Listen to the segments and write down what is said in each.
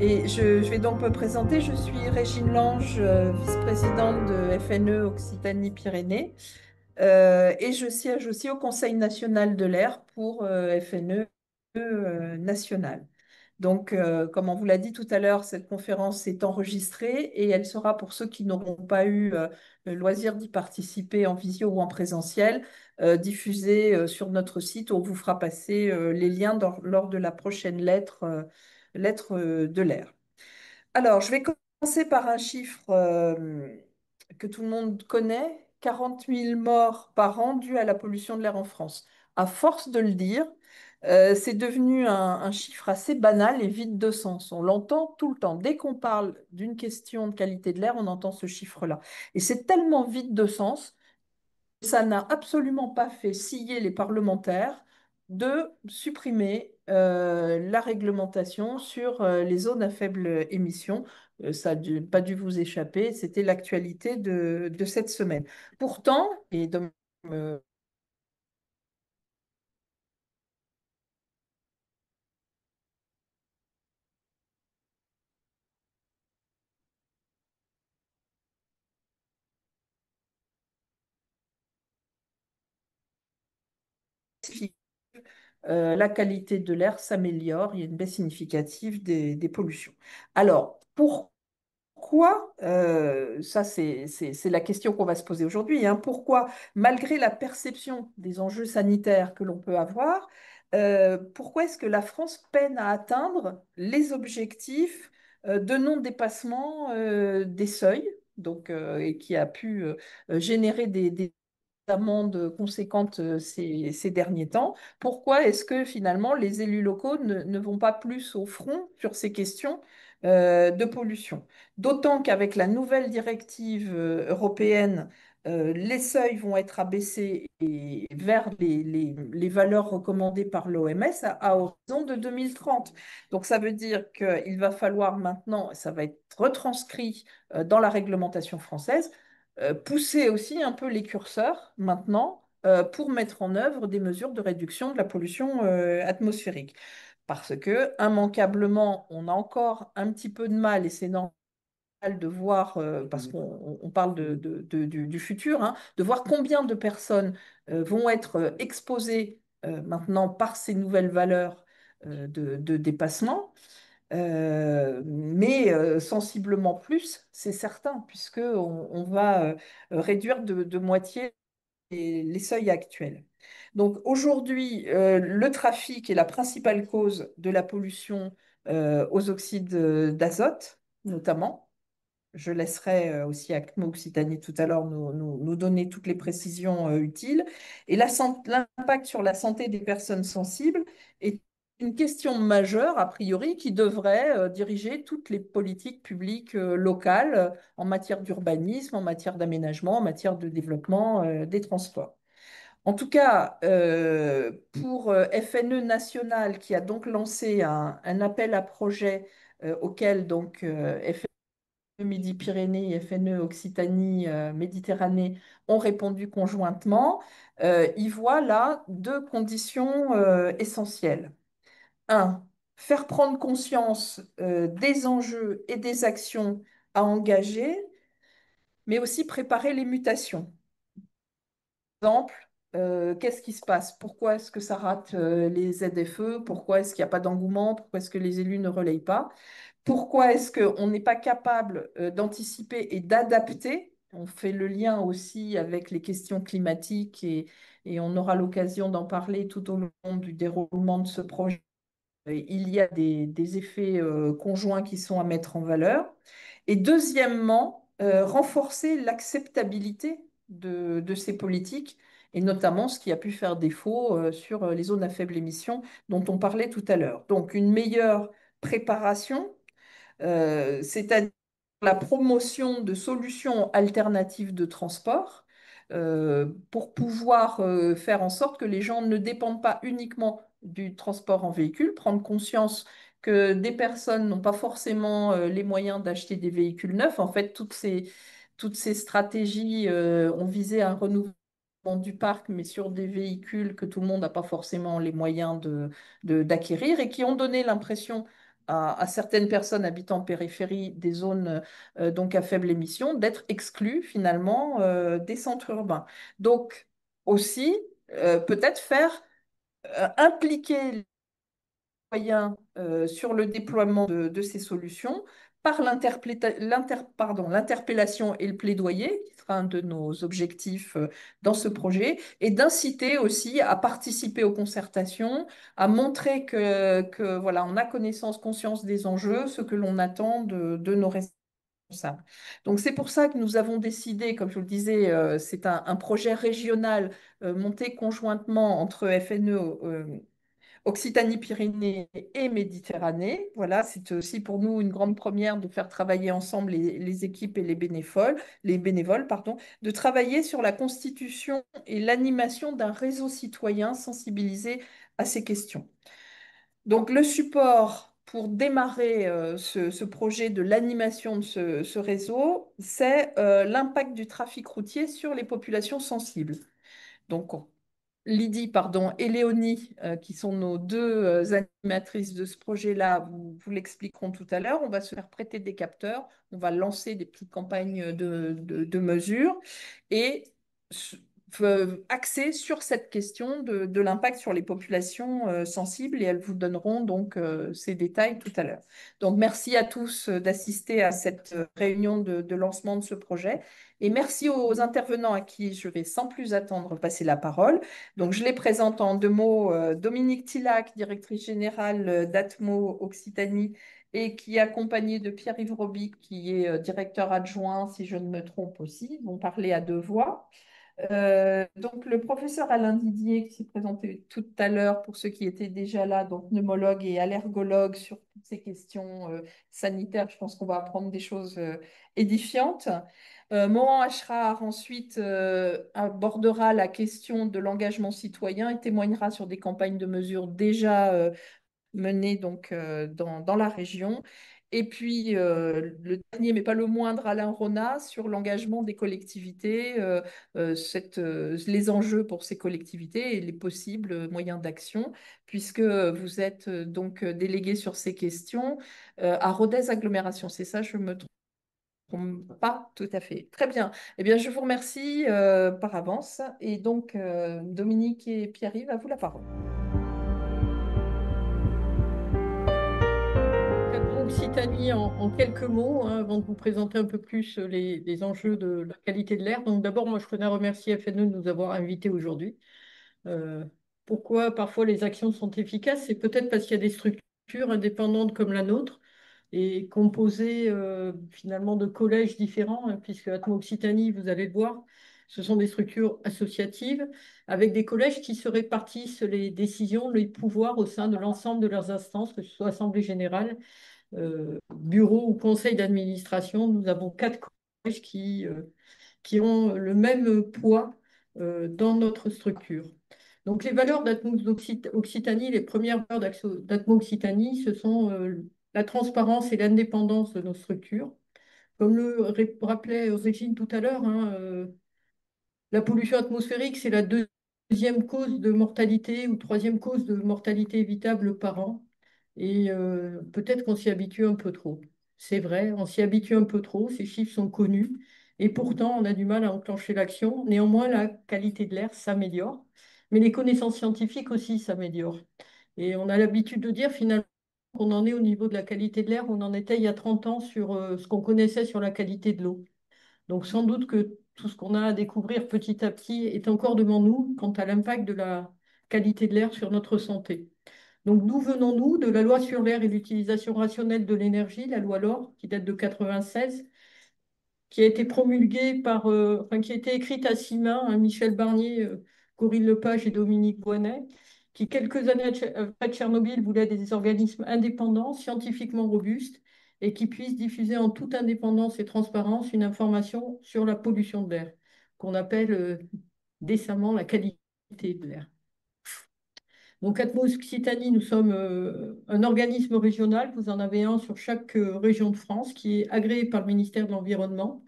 Et je vais donc me présenter. Je suis Régine Lange, vice-présidente de FNE Occitanie-Pyrénées. Et je siège aussi au Conseil national de l'air pour FNE national. Donc, comme on vous l'a dit tout à l'heure, cette conférence est enregistrée et elle sera pour ceux qui n'auront pas eu le loisir d'y participer en visio ou en présentiel, diffusée sur notre site où on vous fera passer les liens lors de la prochaine lettre de l'air. Alors, je vais commencer par un chiffre que tout le monde connaît, 40 000 morts par an dus à la pollution de l'air en France. À force de le dire, c'est devenu un chiffre assez banal et vide de sens. On l'entend tout le temps. Dès qu'on parle d'une question de qualité de l'air, on entend ce chiffre-là. Et c'est tellement vide de sens, ça n'a absolument pas fait scier les parlementaires de supprimer la réglementation sur les zones à faible émission. Ça n'a pas dû vous échapper, c'était l'actualité de cette semaine. Pourtant, et de, euh, la qualité de l'air s'améliore, il y a une baisse significative des pollutions. Alors, pourquoi, ça c'est la question qu'on va se poser aujourd'hui, hein, pourquoi, malgré la perception des enjeux sanitaires que l'on peut avoir, pourquoi est-ce que la France peine à atteindre les objectifs de non-dépassement des seuils, donc, et qui a pu générer des amendes conséquentes ces derniers temps. Pourquoi est-ce que finalement les élus locaux ne vont pas plus au front sur ces questions de pollution? D'autant qu'avec la nouvelle directive européenne, les seuils vont être abaissés vers les valeurs recommandées par l'OMS à horizon de 2030. Donc ça veut dire qu'il va falloir maintenant, ça va être retranscrit dans la réglementation française, pousser aussi un peu les curseurs maintenant pour mettre en œuvre des mesures de réduction de la pollution atmosphérique. Parce que, immanquablement, on a encore un petit peu de mal, et c'est normal de voir, parce qu'on parle du futur, hein, de voir combien de personnes vont être exposées maintenant par ces nouvelles valeurs de dépassement. Mais sensiblement plus, c'est certain, puisqu'on va réduire de moitié les seuils actuels. Donc aujourd'hui, le trafic est la principale cause de la pollution aux oxydes d'azote, notamment. Je laisserai aussi à CMO Occitanie tout à l'heure nous donner toutes les précisions utiles. Et l'impact sur la santé des personnes sensibles est une question majeure, a priori, qui devrait diriger toutes les politiques publiques locales en matière d'urbanisme, en matière d'aménagement, en matière de développement des transports. En tout cas, pour FNE National, qui a donc lancé un appel à projet auquel donc Midi-Pyrénées et FNE Occitanie Méditerranée ont répondu conjointement, ils voient là deux conditions essentielles. Un, faire prendre conscience des enjeux et des actions à engager, mais aussi préparer les mutations. Par exemple, qu'est-ce qui se passe? Pourquoi est-ce que ça rate les ZFE? Pourquoi est-ce qu'il n'y a pas d'engouement? Pourquoi est-ce que les élus ne relayent pas? Pourquoi est-ce qu'on n'est pas capable d'anticiper et d'adapter? On fait le lien aussi avec les questions climatiques et on aura l'occasion d'en parler tout au long du déroulement de ce projet. Il y a des effets conjoints qui sont à mettre en valeur. Et deuxièmement, renforcer l'acceptabilité de ces politiques et notamment ce qui a pu faire défaut sur les zones à faible émission dont on parlait tout à l'heure. Donc une meilleure préparation, c'est-à-dire la promotion de solutions alternatives de transport pour pouvoir faire en sorte que les gens ne dépendent pas uniquement du transport en véhicule, prendre conscience que des personnes n'ont pas forcément les moyens d'acheter des véhicules neufs. En fait, toutes ces stratégies ont visé un renouvellement du parc, mais sur des véhicules que tout le monde n'a pas forcément les moyens d'acquérir et qui ont donné l'impression à certaines personnes habitant en périphérie des zones donc à faible émission d'être exclues finalement des centres urbains. Donc aussi, peut-être faire impliquer moyens sur le déploiement de ces solutions par l'interpellation et le plaidoyer, qui sera un de nos objectifs dans ce projet, et d'inciter aussi à participer aux concertations, à montrer que voilà, on a connaissance, conscience des enjeux, ce que l'on attend de nos responsables. Donc c'est pour ça que nous avons décidé, comme je vous le disais, c'est un projet régional monté conjointement entre FNE, Occitanie-Pyrénées et Méditerranée. Voilà, c'est aussi pour nous une grande première de faire travailler ensemble les équipes et les bénévoles, pardon, de travailler sur la constitution et l'animation d'un réseau citoyen sensibilisé à ces questions. Donc, le support pour démarrer ce projet de l'animation de ce réseau, c'est l'impact du trafic routier sur les populations sensibles. Donc, Lydie, pardon, et Léonie, qui sont nos deux animatrices de ce projet-là, vous l'expliqueront tout à l'heure. On va se faire prêter des capteurs, on va lancer des petites campagnes de mesures et s- axer sur cette question de l'impact sur les populations sensibles et elles vous donneront donc ces détails tout à l'heure. Donc merci à tous d'assister à cette réunion de lancement de ce projet et merci aux intervenants à qui je vais sans plus attendre passer la parole. Donc, je les présente en deux mots. Dominique Tillac, directrice générale d'Atmo Occitanie, et qui est accompagnée de Pierre-Yves Robic, qui est directeur adjoint, si je ne me trompe aussi. Ils vont parler à deux voix. Donc, le professeur Alain Didier, qui s'est présenté tout à l'heure pour ceux qui étaient déjà là, donc pneumologue et allergologue sur toutes ces questions sanitaires, je pense qu'on va apprendre des choses édifiantes. Mohan Ashrar ensuite abordera la question de l'engagement citoyen et témoignera sur des campagnes de mesures déjà menée donc dans la région. Et puis le dernier, mais pas le moindre, Alain Rona, sur l'engagement des collectivités, les enjeux pour ces collectivités et les possibles moyens d'action, puisque vous êtes donc délégué sur ces questions à Rodez Agglomération. C'est ça, je me trompe pas tout à fait. Très bien. Eh bien, je vous remercie par avance. Et donc, Dominique et Pierre-Yves, à vous la parole. Occitanie en quelques mots, hein, avant de vous présenter un peu plus les enjeux de la qualité de l'air. Donc d'abord, moi je tenais à remercier FNE de nous avoir invités aujourd'hui. Euh, Pourquoi parfois les actions sont efficaces? C'est peut-être parce qu'il y a des structures indépendantes comme la nôtre et composées finalement de collèges différents, hein, puisque Atmo Occitanie, vous allez le voir, ce sont des structures associatives avec des collèges qui se répartissent les décisions, les pouvoirs au sein de l'ensemble de leurs instances, que ce soit Assemblée générale, bureau ou conseil d'administration. Nous avons quatre collèges qui ont le même poids dans notre structure. Donc, les valeurs d'Atmos Occitanie, les premières valeurs d'Atmos Occitanie, ce sont la transparence et l'indépendance de nos structures. Comme le rappelait Régine tout à l'heure, hein, la pollution atmosphérique, c'est la deuxième cause de mortalité ou troisième cause de mortalité évitable par an. Et peut-être qu'on s'y habitue un peu trop. C'est vrai, on s'y habitue un peu trop, ces chiffres sont connus, et pourtant on a du mal à enclencher l'action. Néanmoins, la qualité de l'air s'améliore, mais les connaissances scientifiques aussi s'améliorent. Et on a l'habitude de dire finalement qu'on en est au niveau de la qualité de l'air, on en était il y a 30 ans sur ce qu'on connaissait sur la qualité de l'eau. Donc sans doute que tout ce qu'on a à découvrir petit à petit est encore devant nous quant à l'impact de la qualité de l'air sur notre santé. Donc d'où venons-nous? De la loi sur l'air et l'utilisation rationnelle de l'énergie, la loi LOR, qui date de 96, qui a été promulguée enfin, qui a été écrite à six mains, hein, Michel Barnier, Corinne Lepage et Dominique Voynet, qui quelques années après Tchernobyl voulaient des organismes indépendants, scientifiquement robustes, et qui puissent diffuser en toute indépendance et transparence une information sur la pollution de l'air, qu'on appelle décemment la qualité de l'air. Donc, Atmos Occitanie, nous sommes un organisme régional. Vous en avez un sur chaque région de France qui est agréé par le ministère de l'Environnement.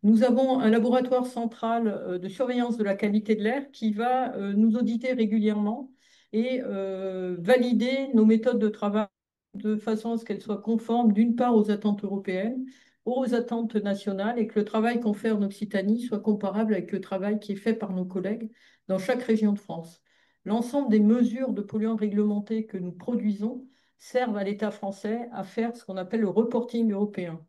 Nous avons un laboratoire central de surveillance de la qualité de l'air qui va nous auditer régulièrement et valider nos méthodes de travail de façon à ce qu'elle soit conforme d'une part aux attentes européennes, aux attentes nationales et que le travail qu'on fait en Occitanie soit comparable avec le travail qui est fait par nos collègues dans chaque région de France. L'ensemble des mesures de polluants réglementés que nous produisons servent à l'État français à faire ce qu'on appelle le reporting européen.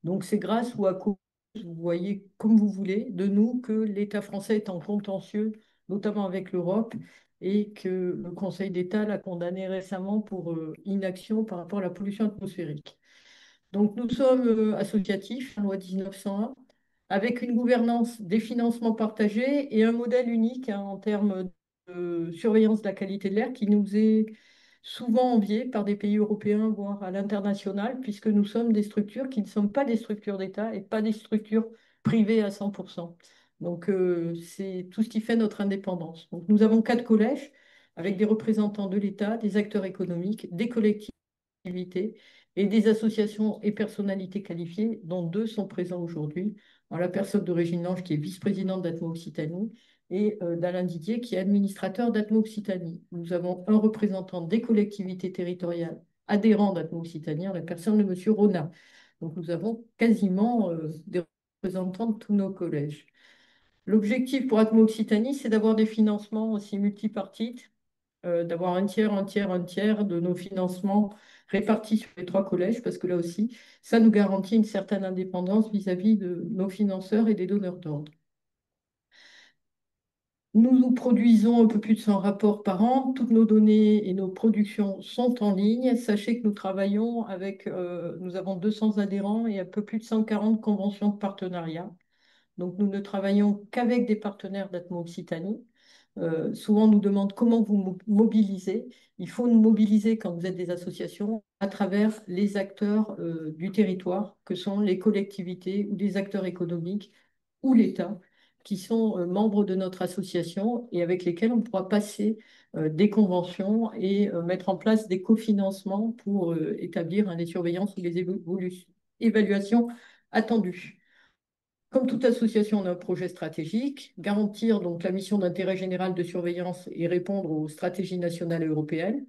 Donc c'est grâce ou à cause, vous voyez comme vous voulez, de nous que l'État français est en contentieux, notamment avec l'Europe, et que le Conseil d'État l'a condamné récemment pour inaction par rapport à la pollution atmosphérique. Donc nous sommes associatifs, loi 1901, avec une gouvernance des financements partagés et un modèle unique hein, en termes de surveillance de la qualité de l'air qui nous est souvent envié par des pays européens, voire à l'international, puisque nous sommes des structures qui ne sont pas des structures d'État et pas des structures privées à 100%. Donc c'est tout ce qui fait notre indépendance. Donc nous avons 4 collèges avec des représentants de l'État, des acteurs économiques, des collectivités et des associations et personnalités qualifiées, dont 2 sont présents aujourd'hui, en la personne de Régine Lange, qui est vice-présidente d'Atmo Occitanie, et d'Alain Didier, qui est administrateur d'Atmo Occitanie. Nous avons un représentant des collectivités territoriales adhérents d'Atmo Occitanie, en la personne de M. Rona. Donc nous avons quasiment des représentants de tous nos collèges. L'objectif pour Atmo Occitanie, c'est d'avoir des financements aussi multipartites, d'avoir un tiers, un tiers, un tiers de nos financements répartis sur les 3 collèges, parce que là aussi, ça nous garantit une certaine indépendance vis-à-vis de nos financeurs et des donneurs d'ordre. Nous produisons un peu plus de 100 rapports par an. Toutes nos données et nos productions sont en ligne. Sachez que nous travaillons avec, nous avons 200 adhérents et un peu plus de 140 conventions de partenariat. Donc, nous ne travaillons qu'avec des partenaires d'Atmo Occitanie. Souvent, on nous demande comment vous mobilisez. Il faut nous mobiliser quand vous êtes des associations à travers les acteurs du territoire, que sont les collectivités ou des acteurs économiques ou l'État, qui sont membres de notre association et avec lesquels on pourra passer des conventions et mettre en place des cofinancements pour établir hein, les surveillances ou les évaluations attendues. Comme toute association, on a un projet stratégique, garantir donc la mission d'intérêt général de surveillance et répondre aux stratégies nationales et européennes,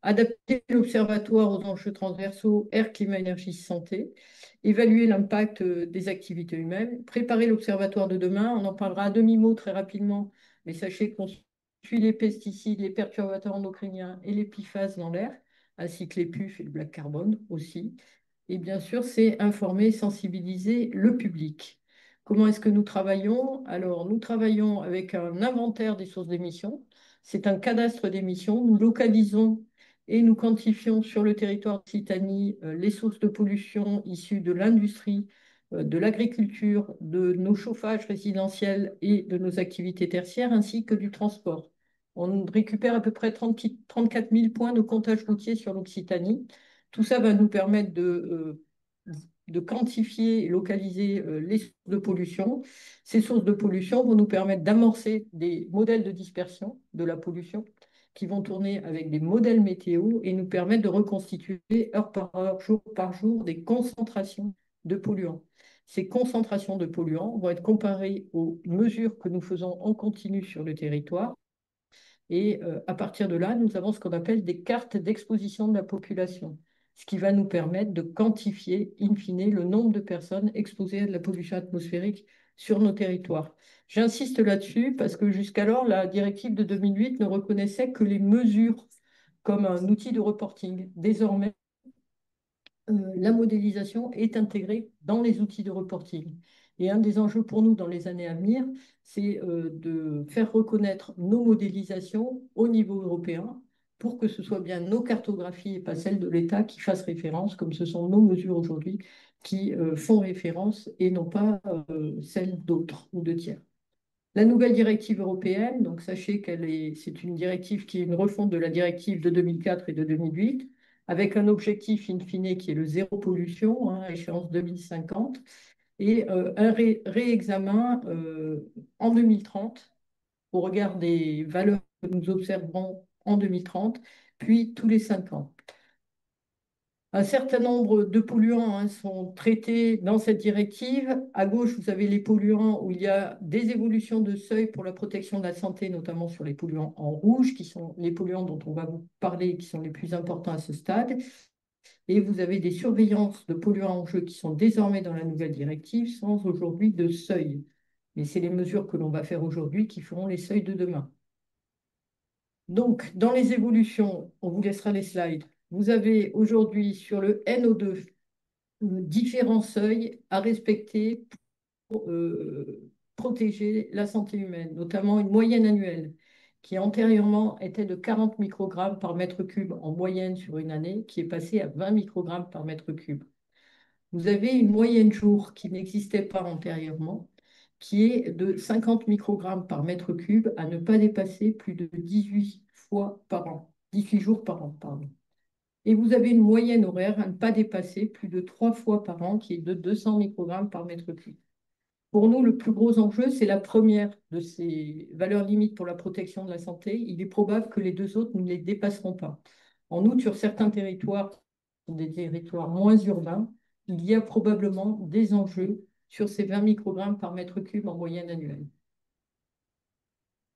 adapter l'observatoire aux enjeux transversaux air, climat, énergie, santé, évaluer l'impact des activités humaines, préparer l'observatoire de demain. On en parlera à demi-mot très rapidement, mais sachez qu'on suit les pesticides, les perturbateurs endocriniens et les PFAS dans l'air, ainsi que les PUF et le black carbone aussi. Et bien sûr, c'est informer, sensibiliser le public. Comment est-ce que nous travaillons? Alors, nous travaillons avec un inventaire des sources d'émissions. C'est un cadastre d'émissions. Nous localisons et nous quantifions sur le territoire d'Occitanie les sources de pollution issues de l'industrie, de l'agriculture, de nos chauffages résidentiels et de nos activités tertiaires, ainsi que du transport. On récupère à peu près 34 000 points de comptage routier sur l'Occitanie. Tout ça va nous permettre de quantifier et localiser les sources de pollution. Ces sources de pollution vont nous permettre d'amorcer des modèles de dispersion de la pollution qui vont tourner avec des modèles météo et nous permettre de reconstituer heure par heure, jour par jour, des concentrations de polluants. Ces concentrations de polluants vont être comparées aux mesures que nous faisons en continu sur le territoire. Et à partir de là, nous avons ce qu'on appelle des cartes d'exposition de la population, ce qui va nous permettre de quantifier, in fine, le nombre de personnes exposées à de la pollution atmosphérique sur nos territoires. J'insiste là-dessus parce que jusqu'alors, la directive de 2008 ne reconnaissait que les mesures comme un outil de reporting. Désormais, la modélisation est intégrée dans les outils de reporting. Et un des enjeux pour nous dans les années à venir, c'est de faire reconnaître nos modélisations au niveau européen pour que ce soit bien nos cartographies et pas celles de l'État qui fassent référence, comme ce sont nos mesures aujourd'hui qui font référence et non pas celles d'autres ou de tiers. La nouvelle directive européenne, donc sachez c'est une directive qui est une refonte de la directive de 2004 et de 2008, avec un objectif in fine qui est le zéro pollution, hein, à échéance 2050, et un réexamen en 2030 au regard des valeurs que nous observerons en 2030, puis tous les 5 ans. Un certain nombre de polluants hein, sont traités dans cette directive. À gauche, vous avez les polluants où il y a des évolutions de seuil pour la protection de la santé, notamment sur les polluants en rouge, qui sont les polluants dont on va vous parler, qui sont les plus importants à ce stade. Et vous avez des surveillances de polluants en jeu qui sont désormais dans la nouvelle directive sans aujourd'hui de seuil. Mais c'est les mesures que l'on va faire aujourd'hui qui feront les seuils de demain. Donc, dans les évolutions, on vous laissera les slides. Vous avez aujourd'hui sur le NO2 différents seuils à respecter pour protéger la santé humaine, notamment une moyenne annuelle qui antérieurement était de 40 microgrammes par mètre cube en moyenne sur une année, qui est passée à 20 microgrammes par mètre cube. Vous avez une moyenne jour qui n'existait pas antérieurement, qui est de 50 microgrammes par mètre cube à ne pas dépasser plus de 18 fois par an, 18 jours par an, pardon. Et vous avez une moyenne horaire à ne pas dépasser plus de 3 fois par an, qui est de 200 microgrammes par mètre cube. Pour nous, le plus gros enjeu, c'est la première de ces valeurs limites pour la protection de la santé. Il est probable que les deux autres ne les dépasseront pas. En outre, sur certains territoires, des territoires moins urbains, il y a probablement des enjeux sur ces 20 microgrammes par mètre cube en moyenne annuelle.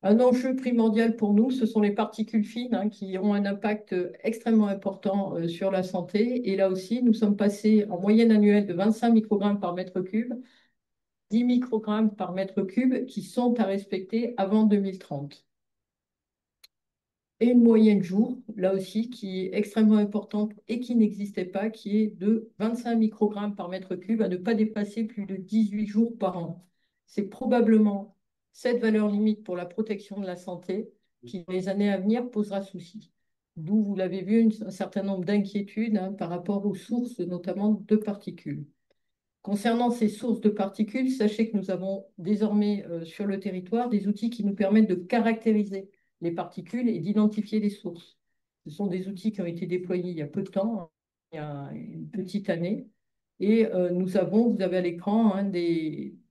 Un enjeu primordial pour nous, ce sont les particules fines qui ont un impact extrêmement important sur la santé. Et là aussi, nous sommes passés en moyenne annuelle de 25 microgrammes par mètre cube 10 microgrammes par mètre cube qui sont à respecter avant 2030. Et une moyenne jour, là aussi, qui est extrêmement importante et qui n'existait pas, qui est de 25 microgrammes par mètre cube à ne pas dépasser plus de 18 jours par an. C'est probablement cette valeur limite pour la protection de la santé qui, dans les années à venir, posera souci. D'où, vous l'avez vu, un certain nombre d'inquiétudes par rapport aux sources, notamment de particules. Concernant ces sources de particules, sachez que nous avons désormais sur le territoire des outils qui nous permettent de caractériser les particules et d'identifier les sources. Ce sont des outils qui ont été déployés il y a peu de temps, il y a une petite année. Et vous avez à l'écran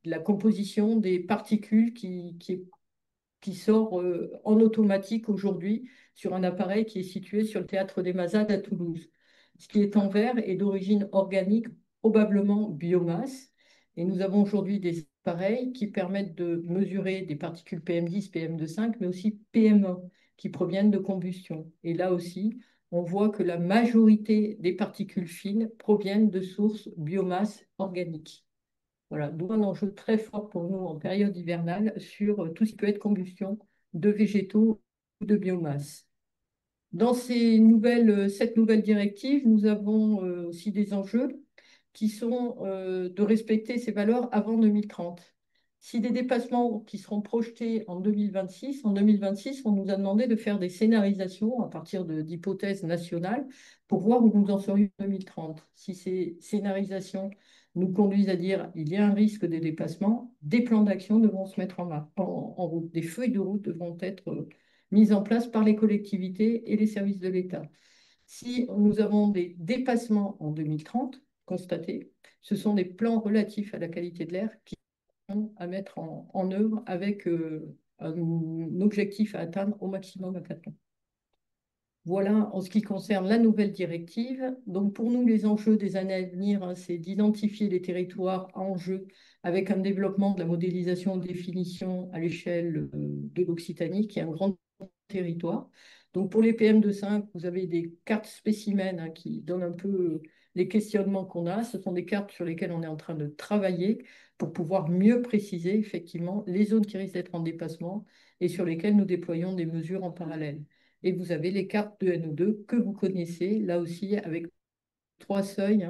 la composition des particules qui sort en automatique aujourd'hui sur un appareil qui est situé sur le théâtre des Mazades à Toulouse. Ce qui est en vert est d'origine organique, probablement biomasse. Et nous avons aujourd'hui des appareils qui permettent de mesurer des particules PM10, PM2,5, mais aussi PM1 qui proviennent de combustion. Et là aussi, on voit que la majorité des particules fines proviennent de sources biomasse organiques. Voilà, d'où un enjeu très fort pour nous en période hivernale sur tout ce qui peut être combustion de végétaux ou de biomasse. Dans cette nouvelle directive, nous avons aussi des enjeux qui sont de respecter ces valeurs avant 2030. Si des dépassements qui seront projetés en 2026, on nous a demandé de faire des scénarisations à partir d'hypothèses nationales pour voir où nous en serions en 2030. Si ces scénarisations nous conduisent à dire il y a un risque de dépassement, des plans d'action devront se mettre en route. Des feuilles de route devront être mises en place par les collectivités et les services de l'État. Si nous avons des dépassements en 2030 constatés, ce sont des plans relatifs à la qualité de l'air qui sont à mettre en œuvre avec un objectif à atteindre au maximum à 4 ans. Voilà en ce qui concerne la nouvelle directive. Donc pour nous, les enjeux des années à venir, c'est d'identifier les territoires à enjeu avec un développement de la modélisation de définition à l'échelle de l'Occitanie, qui est un grand territoire. Donc pour les PM2,5, vous avez des cartes spécimens qui donnent un peu les questionnements qu'on a. Ce sont des cartes sur lesquelles on est en train de travailler pour pouvoir mieux préciser effectivement les zones qui risquent d'être en dépassement et sur lesquelles nous déployons des mesures en parallèle. Et vous avez les cartes de NO2 que vous connaissez, là aussi avec 3 seuils.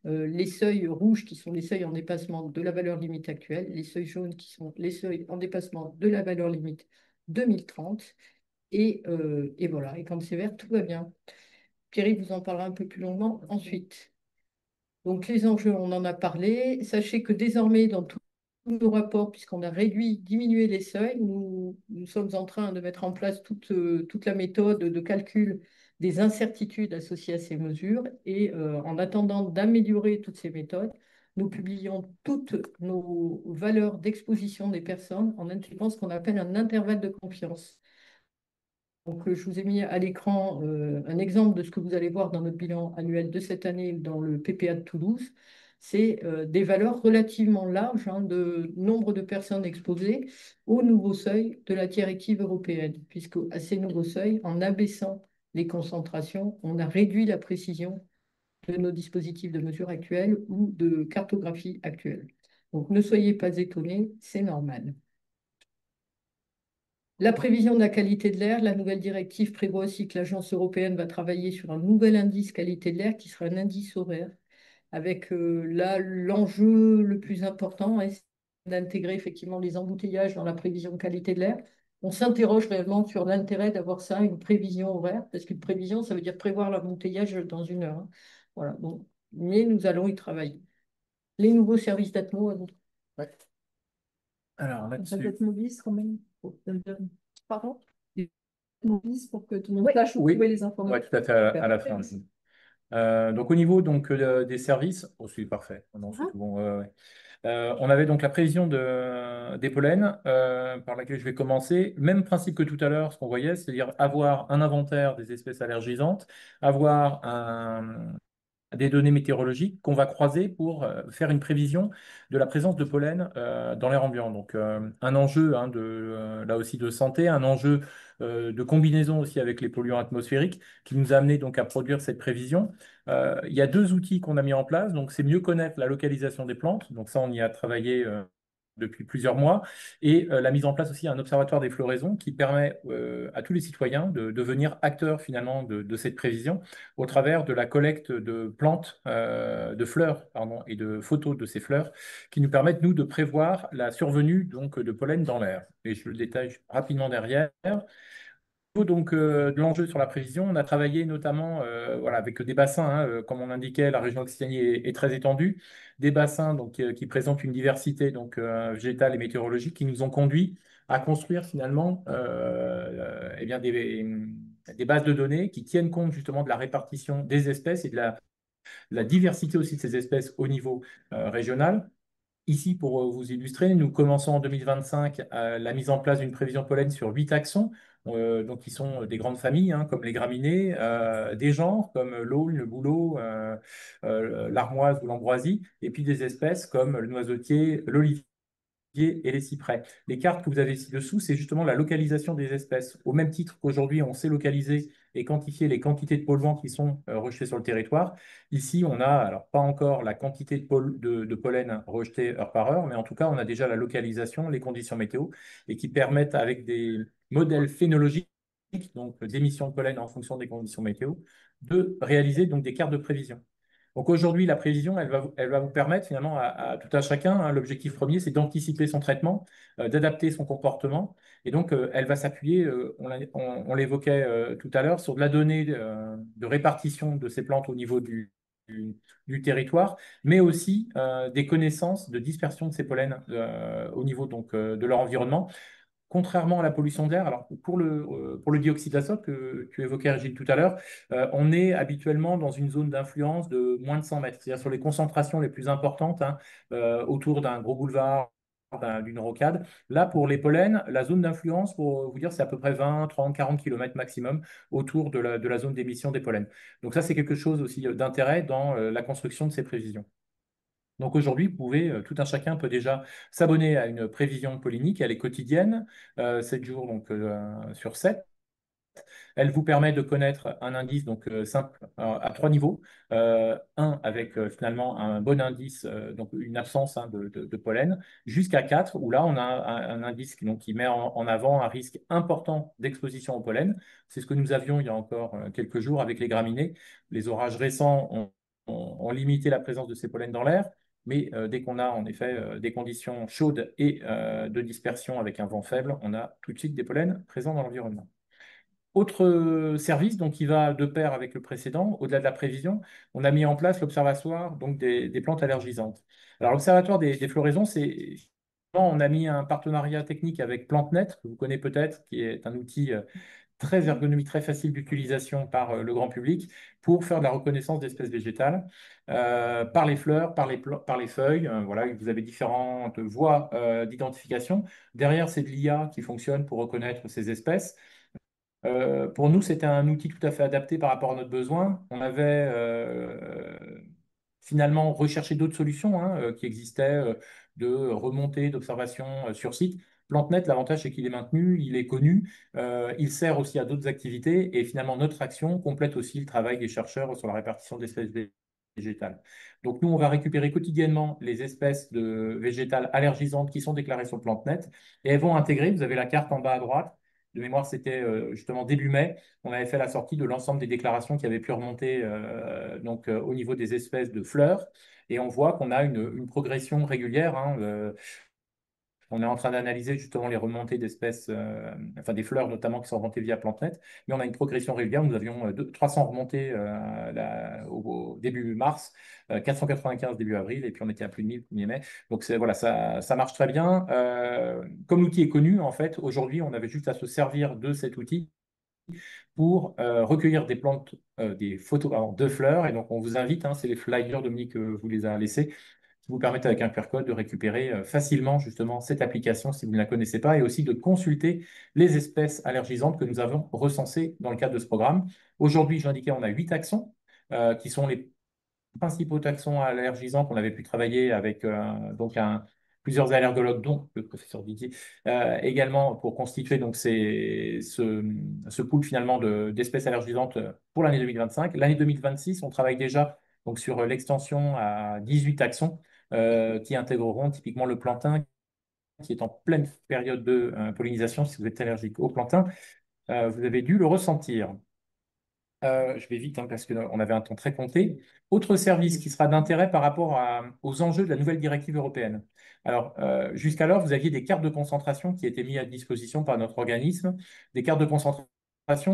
Les seuils rouges qui sont les seuils en dépassement de la valeur limite actuelle, les seuils jaunes qui sont les seuils en dépassement de la valeur limite 2030. Et voilà, et quand c'est vert, tout va bien. Pierre vous en parlera un peu plus longuement ensuite. Donc les enjeux, on en a parlé. Sachez que désormais, dans tous nos rapports, puisqu'on a diminué les seuils, nous sommes en train de mettre en place toute la méthode de calcul des incertitudes associées à ces mesures. Et en attendant d'améliorer toutes ces méthodes, nous publions toutes nos valeurs d'exposition des personnes en intégrant ce qu'on appelle un intervalle de confiance. Donc, je vous ai mis à l'écran un exemple de ce que vous allez voir dans notre bilan annuel de cette année dans le PPA de Toulouse. C'est des valeurs relativement larges de nombre de personnes exposées au nouveau seuil de la directive européenne, puisque à ces nouveaux seuils, en abaissant les concentrations, on a réduit la précision de nos dispositifs de mesure actuels ou de cartographie actuelle. Donc ne soyez pas étonnés, c'est normal. La prévision de la qualité de l'air, la nouvelle directive prévoit aussi que l'Agence européenne va travailler sur un nouvel indice qualité de l'air qui sera un indice horaire, avec là l'enjeu le plus important est d'intégrer effectivement les embouteillages dans la prévision de qualité de l'air. On s'interroge réellement sur l'intérêt d'avoir ça, une prévision horaire, parce qu'une prévision, ça veut dire prévoir l'embouteillage dans une heure, hein. Voilà, donc, mais nous allons y travailler. Les nouveaux services d'Atmo, à vous. Ouais. Alors Ça là-dessus. doit être mobile quand même. Pardon? Mobile pour que tout le monde sache où Oui, trouver les informations. ouais, tout à fait à la fin. Donc au niveau donc, des services, oh, c'est parfait. Non, c'est tout bon. Ouais, ouais. On avait donc la prévision des pollens, par laquelle je vais commencer. Même principe que tout à l'heure, ce qu'on voyait, c'est-à-dire avoir un inventaire des espèces allergisantes, avoir des données météorologiques qu'on va croiser pour faire une prévision de la présence de pollen dans l'air ambiant. Donc un enjeu hein, là aussi de santé, un enjeu de combinaison aussi avec les polluants atmosphériques qui nous a amené donc à produire cette prévision. Il y a deux outils qu'on a mis en place. Donc c'est mieux connaître la localisation des plantes. Donc ça, on y a travaillé depuis plusieurs mois, et la mise en place aussi d'un observatoire des floraisons qui permet à tous les citoyens de devenir acteurs finalement de cette prévision au travers de la collecte de plantes, de fleurs, pardon, et de photos de ces fleurs qui nous permettent, nous, de prévoir la survenue donc, de pollen dans l'air. Et je le détaille rapidement derrière. Au niveau donc de l'enjeu sur la prévision, on a travaillé notamment voilà, avec des bassins, hein, comme on l'indiquait, la région Occitanie est très étendue, des bassins donc, qui présentent une diversité donc, végétale et météorologique qui nous ont conduit à construire finalement eh bien des bases de données qui tiennent compte justement de la répartition des espèces et de la diversité aussi de ces espèces au niveau régional. Ici, pour vous illustrer, nous commençons en 2025 la mise en place d'une prévision pollen sur 8 taxons, donc qui sont des grandes familles, hein, comme les graminées, des genres comme l'aulne, le bouleau, l'armoise ou l'ambroisie, et puis des espèces comme le noisetier, l'olivier et les cyprès. Les cartes que vous avez ci-dessous, c'est justement la localisation des espèces. Au même titre qu'aujourd'hui, on sait localiser et quantifier les quantités de polluants qui sont rejetés sur le territoire. Ici, on a, alors pas encore la quantité de pollen rejeté heure par heure, mais en tout cas, on a déjà la localisation, les conditions météo, et qui permettent, avec des modèles phénologiques, donc d'émissions de pollen en fonction des conditions météo, de réaliser donc des cartes de prévision. Donc aujourd'hui, la prévision, elle va vous permettre finalement à tout un chacun, hein, l'objectif premier, c'est d'anticiper son traitement, d'adapter son comportement. Et donc, elle va s'appuyer, on l'évoquait tout à l'heure, sur de la donnée de répartition de ces plantes au niveau du territoire, mais aussi des connaissances de dispersion de ces pollens au niveau donc, de leur environnement. Contrairement à la pollution de l'air, alors pour le dioxyde d'azote que tu évoquais, Régine, tout à l'heure, on est habituellement dans une zone d'influence de moins de 100 mètres, c'est-à-dire sur les concentrations les plus importantes, hein, autour d'un gros boulevard, d'une rocade. Là, pour les pollens, la zone d'influence, pour vous dire, c'est à peu près 20, 30, 40 km maximum autour de la zone d'émission des pollens. Donc ça, c'est quelque chose aussi d'intérêt dans la construction de ces prévisions. Donc aujourd'hui, vous pouvez, tout un chacun peut déjà s'abonner à une prévision pollinique. Elle est quotidienne, 7 jours donc, sur 7. Elle vous permet de connaître un indice donc, simple à 3 niveaux. Un avec finalement un bon indice, donc une absence hein, de pollen, jusqu'à 4, où là on a un indice donc, qui met en avant un risque important d'exposition au pollen. C'est ce que nous avions il y a encore quelques jours avec les graminées. Les orages récents ont limité la présence de ces pollens dans l'air. Mais dès qu'on a en effet des conditions chaudes et de dispersion avec un vent faible, on a tout de suite des pollens présents dans l'environnement. Autre service donc, qui va de pair avec le précédent, au-delà de la prévision, on a mis en place l'observatoire donc, des plantes allergisantes. Alors l'observatoire des floraisons, c'est on a mis un partenariat technique avec PlanteNet, que vous connaissez peut-être, qui est un outil très ergonomique, très facile d'utilisation par le grand public pour faire de la reconnaissance d'espèces végétales par les fleurs, par les feuilles. Voilà, vous avez différentes voies d'identification. Derrière, c'est de l'IA qui fonctionne pour reconnaître ces espèces. Pour nous, c'était un outil tout à fait adapté par rapport à notre besoin. On avait finalement recherché d'autres solutions hein, qui existaient, de remontée d'observation sur site. PlanteNet, l'avantage, c'est qu'il est maintenu, il est connu, il sert aussi à d'autres activités et finalement, notre action complète aussi le travail des chercheurs sur la répartition d'espèces. végétales. Donc nous, on va récupérer quotidiennement les espèces de végétales allergisantes qui sont déclarées sur PlanteNet et elles vont intégrer, vous avez la carte en bas à droite, de mémoire c'était justement début mai, on avait fait la sortie de l'ensemble des déclarations qui avaient pu remonter au niveau des espèces de fleurs et on voit qu'on a une progression régulière, hein, on est en train d'analyser justement les remontées d'espèces, enfin des fleurs notamment qui sont remontées via PlanteNet, mais on a une progression régulière. Nous avions 300 remontées au début mars, 495 début avril, et puis on était à plus de 1000 1er mai. Donc voilà, ça marche très bien. Comme l'outil est connu, en fait, aujourd'hui, on avait juste à se servir de cet outil pour recueillir des plantes, des photos pardon, de fleurs. Et donc on vous invite, hein, c'est les flyers, Dominique, vous les a laissés qui vous permettent avec un QR code de récupérer facilement justement cette application si vous ne la connaissez pas et aussi de consulter les espèces allergisantes que nous avons recensées dans le cadre de ce programme. Aujourd'hui, j'ai indiqué, on a 8 taxons qui sont les principaux taxons allergisants qu'on avait pu travailler avec plusieurs allergologues, dont le professeur Didier, également pour constituer donc, ce pool finalement d'espèces allergisantes pour l'année 2025. L'année 2026, on travaille déjà donc, sur l'extension à 18 taxons qui intégreront typiquement le plantain qui est en pleine période de pollinisation. Si vous êtes allergique au plantain, vous avez dû le ressentir. Je vais vite hein, parce qu'on avait un temps très compté. Autre service qui sera d'intérêt par rapport aux enjeux de la nouvelle directive européenne. Alors, jusqu'alors, vous aviez des cartes de concentration qui étaient mises à disposition par notre organisme, des cartes de concentration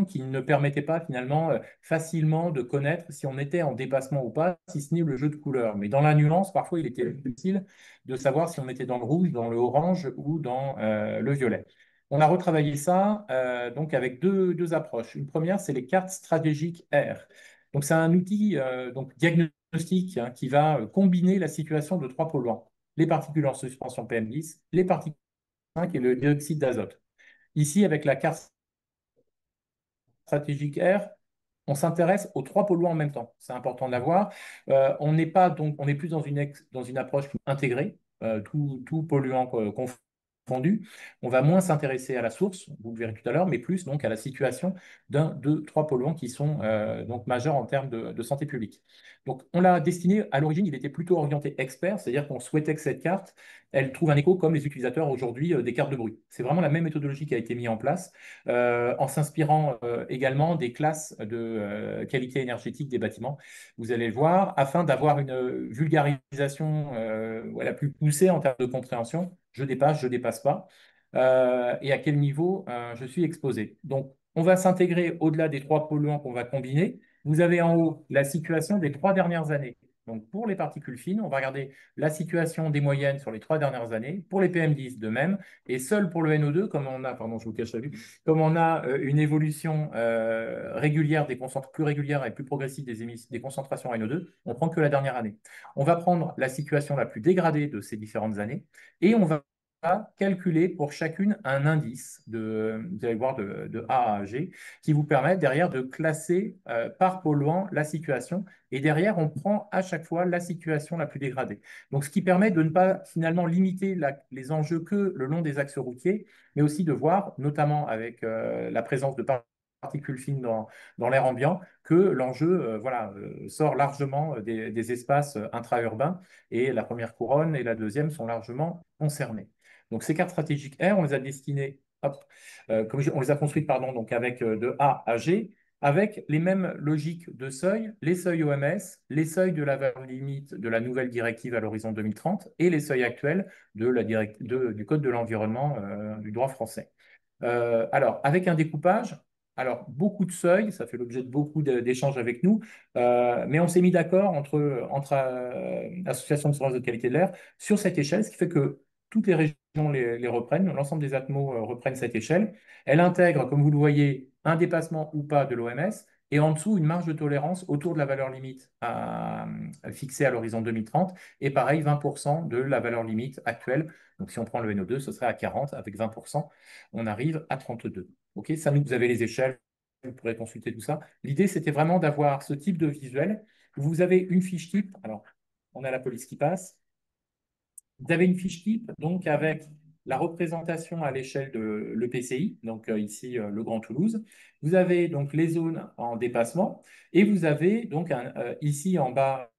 qui ne permettaient pas finalement facilement de connaître si on était en dépassement ou pas, si ce n'est le jeu de couleurs. Mais dans la nuance, parfois, il était utile de savoir si on était dans le rouge, dans le orange ou dans le violet. On a retravaillé ça donc avec deux approches. Une première, c'est les cartes stratégiques R. Donc, c'est un outil donc diagnostique hein, qui va combiner la situation de trois polluants, les particules en suspension PM10, les particules 5 et le dioxyde d'azote. Ici, avec la carte stratégique R, on s'intéresse aux trois polluants en même temps. C'est important de l'avoir. On n'est pas donc, on est plus dans une approche intégrée, tout polluant confondu. On va moins s'intéresser à la source, vous le verrez tout à l'heure, mais plus donc à la situation d'un, deux, trois polluants qui sont donc majeurs en termes de santé publique. Donc, on l'a destiné, à l'origine, il était plutôt orienté expert, c'est-à-dire qu'on souhaitait que cette carte, elle trouve un écho comme les utilisateurs aujourd'hui des cartes de bruit. C'est vraiment la même méthodologie qui a été mise en place en s'inspirant également des classes de qualité énergétique des bâtiments. Vous allez le voir, afin d'avoir une vulgarisation la plus poussée en termes de compréhension. Je dépasse, je dépasse pas. Et à quel niveau je suis exposé. Donc, on va s'intégrer au-delà des trois polluants qu'on va combiner. Vous avez en haut la situation des 3 dernières années. Donc, pour les particules fines, on va regarder la situation des moyennes sur les 3 dernières années. Pour les PM10, de même. Et seul pour le NO2, comme on a, pardon, je vous cache la vue, comme on a une évolution régulière, plus régulière et plus progressive des concentrations NO2, on prend que la dernière année. On va prendre la situation la plus dégradée de ces différentes années et on va calculer pour chacune un indice vous allez voir de A à G qui vous permet derrière de classer par polluant la situation et derrière on prend à chaque fois la situation la plus dégradée. Donc ce qui permet de ne pas finalement limiter les enjeux que le long des axes routiers, mais aussi de voir, notamment avec la présence de particules fines dans l'air ambiant, que l'enjeu sort largement des espaces intra-urbains et la première couronne et la deuxième sont largement concernées. Donc ces cartes stratégiques R, on les a destinées, hop, on les a construites pardon, donc avec de A à G, avec les mêmes logiques de seuil, les seuils OMS, les seuils de la valeur limite de la nouvelle directive à l'horizon 2030 et les seuils actuels du Code de l'environnement du droit français. Alors, avec un découpage, alors beaucoup de seuils, ça fait l'objet de beaucoup d'échanges avec nous, mais on s'est mis d'accord entre associations de surveillance de qualité de l'air sur cette échelle, ce qui fait que toutes les régions les reprennent, l'ensemble des atmos reprennent cette échelle. Elle intègre, comme vous le voyez, un dépassement ou pas de l'OMS et en dessous une marge de tolérance autour de la valeur limite fixée à l'horizon 2030 et pareil 20% de la valeur limite actuelle. Donc si on prend le NO2, ce serait à 40 avec 20%, on arrive à 32. Ok, ça, vous avez les échelles, vous pourrez consulter tout ça. L'idée, c'était vraiment d'avoir ce type de visuel. Vous avez une fiche type. Alors, on a la police qui passe. Vous avez une fiche type, donc avec la représentation à l'échelle de l'EPCI, donc ici le Grand Toulouse. Vous avez donc les zones en dépassement et vous avez donc ici en bas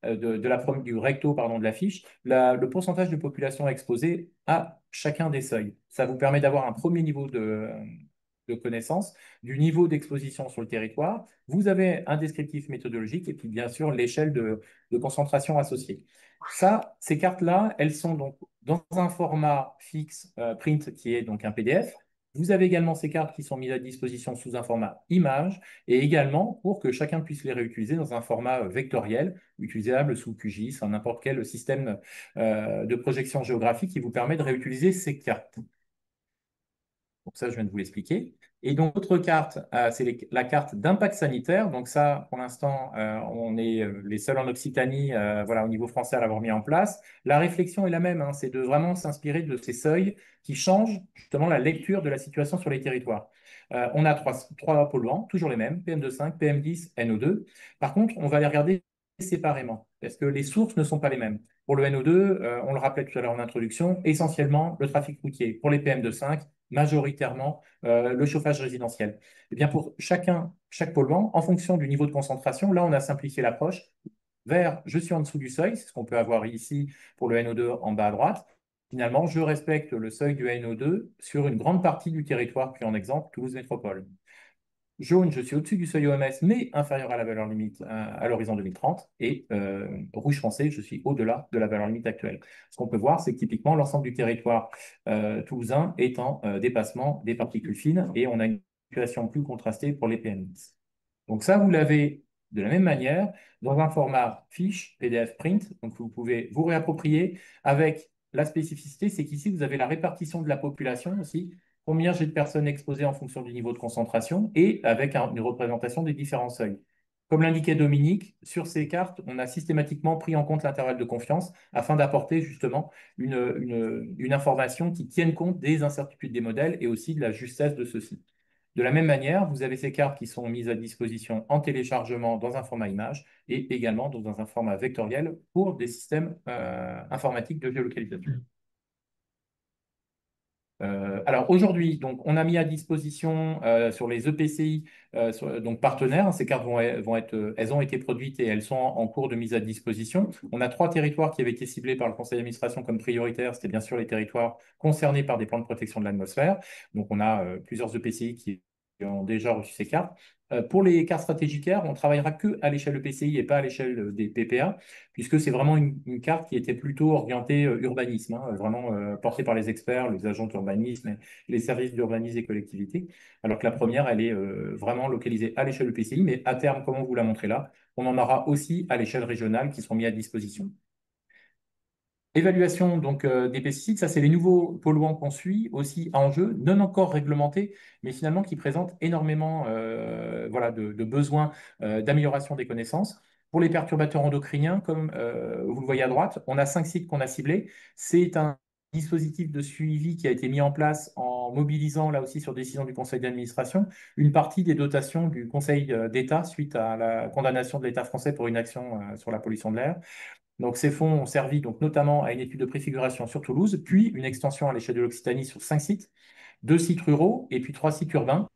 du recto, pardon, de la fiche, le pourcentage de population exposée à chacun des seuils. Ça vous permet d'avoir un premier niveau de connaissance du niveau d'exposition sur le territoire. Vous avez un descriptif méthodologique et puis bien sûr l'échelle de concentration associée. Ça, ces cartes-là, elles sont donc dans un format fixe print qui est donc un PDF. Vous avez également ces cartes qui sont mises à disposition sous un format image et également pour que chacun puisse les réutiliser dans un format vectoriel, utilisable sous QGIS, n'importe quel système de projection géographique qui vous permet de réutiliser ces cartes. Donc ça, je viens de vous l'expliquer. Et donc, l'autre carte, c'est la carte d'impact sanitaire. Donc ça, pour l'instant, on est les seuls en Occitanie, voilà, au niveau français à l'avoir mis en place. La réflexion est la même, hein, c'est de vraiment s'inspirer de ces seuils qui changent justement la lecture de la situation sur les territoires. On a trois polluants, toujours les mêmes, PM2,5, PM10, NO2. Par contre, on va les regarder séparément, parce que les sources ne sont pas les mêmes. Pour le NO2, on le rappelait tout à l'heure en introduction, essentiellement le trafic routier. Pour les PM2,5, majoritairement le chauffage résidentiel. Et bien pour chaque polluant, en fonction du niveau de concentration, là on a simplifié l'approche vers je suis en dessous du seuil, c'est ce qu'on peut avoir ici pour le NO2 en bas à droite. Finalement, je respecte le seuil du NO2 sur une grande partie du territoire, puis en exemple, Toulouse Métropole. Jaune, je suis au-dessus du seuil OMS, mais inférieur à la valeur limite à l'horizon 2030. Et rouge foncé, je suis au-delà de la valeur limite actuelle. Ce qu'on peut voir, c'est que typiquement, l'ensemble du territoire toulousain est en dépassement des particules fines et on a une situation plus contrastée pour les PM10. Donc ça, vous l'avez de la même manière dans un format fiche PDF print. Donc vous pouvez vous réapproprier avec la spécificité, c'est qu'ici, vous avez la répartition de la population aussi, combien j'ai de personnes exposées en fonction du niveau de concentration et avec une représentation des différents seuils. Comme l'indiquait Dominique, sur ces cartes, on a systématiquement pris en compte l'intervalle de confiance afin d'apporter justement une information qui tienne compte des incertitudes des modèles et aussi de la justesse de ceux-ci. De la même manière, vous avez ces cartes qui sont mises à disposition en téléchargement dans un format image et également dans un format vectoriel pour des systèmes informatiques de géolocalisation. Alors aujourd'hui, donc on a mis à disposition sur les EPCI donc partenaires, hein, ces cartes elles ont été produites et elles sont en cours de mise à disposition. On a 3 territoires qui avaient été ciblés par le conseil d'administration comme prioritaires. C'était bien sûr les territoires concernés par des plans de protection de l'atmosphère. Donc on a plusieurs EPCI qui ont déjà reçu ces cartes. Pour les cartes stratégiques, on ne travaillera que à l'échelle EPCI et pas à l'échelle des PPA, puisque c'est vraiment une carte qui était plutôt orientée urbanisme, hein, vraiment portée par les experts, les agents d'urbanisme, et les services d'urbanisme et collectivités, alors que la première, elle est vraiment localisée à l'échelle EPCI, mais à terme, comme on vous l'a montré là, on en aura aussi à l'échelle régionale qui seront mis à disposition. Évaluation donc, des pesticides, ça c'est les nouveaux polluants qu'on suit, aussi à enjeu, non encore réglementés, mais finalement qui présentent énormément voilà, de besoins d'amélioration des connaissances. Pour les perturbateurs endocriniens, comme vous le voyez à droite, on a 5 sites qu'on a ciblés. C'est un dispositif de suivi qui a été mis en place en mobilisant, là aussi sur décision du conseil d'administration, une partie des dotations du Conseil d'État suite à la condamnation de l'État français pour une action sur la pollution de l'air. Donc, ces fonds ont servi donc, notamment à une étude de préfiguration sur Toulouse, puis une extension à l'échelle de l'Occitanie sur 5 sites, 2 sites ruraux et puis 3 sites urbains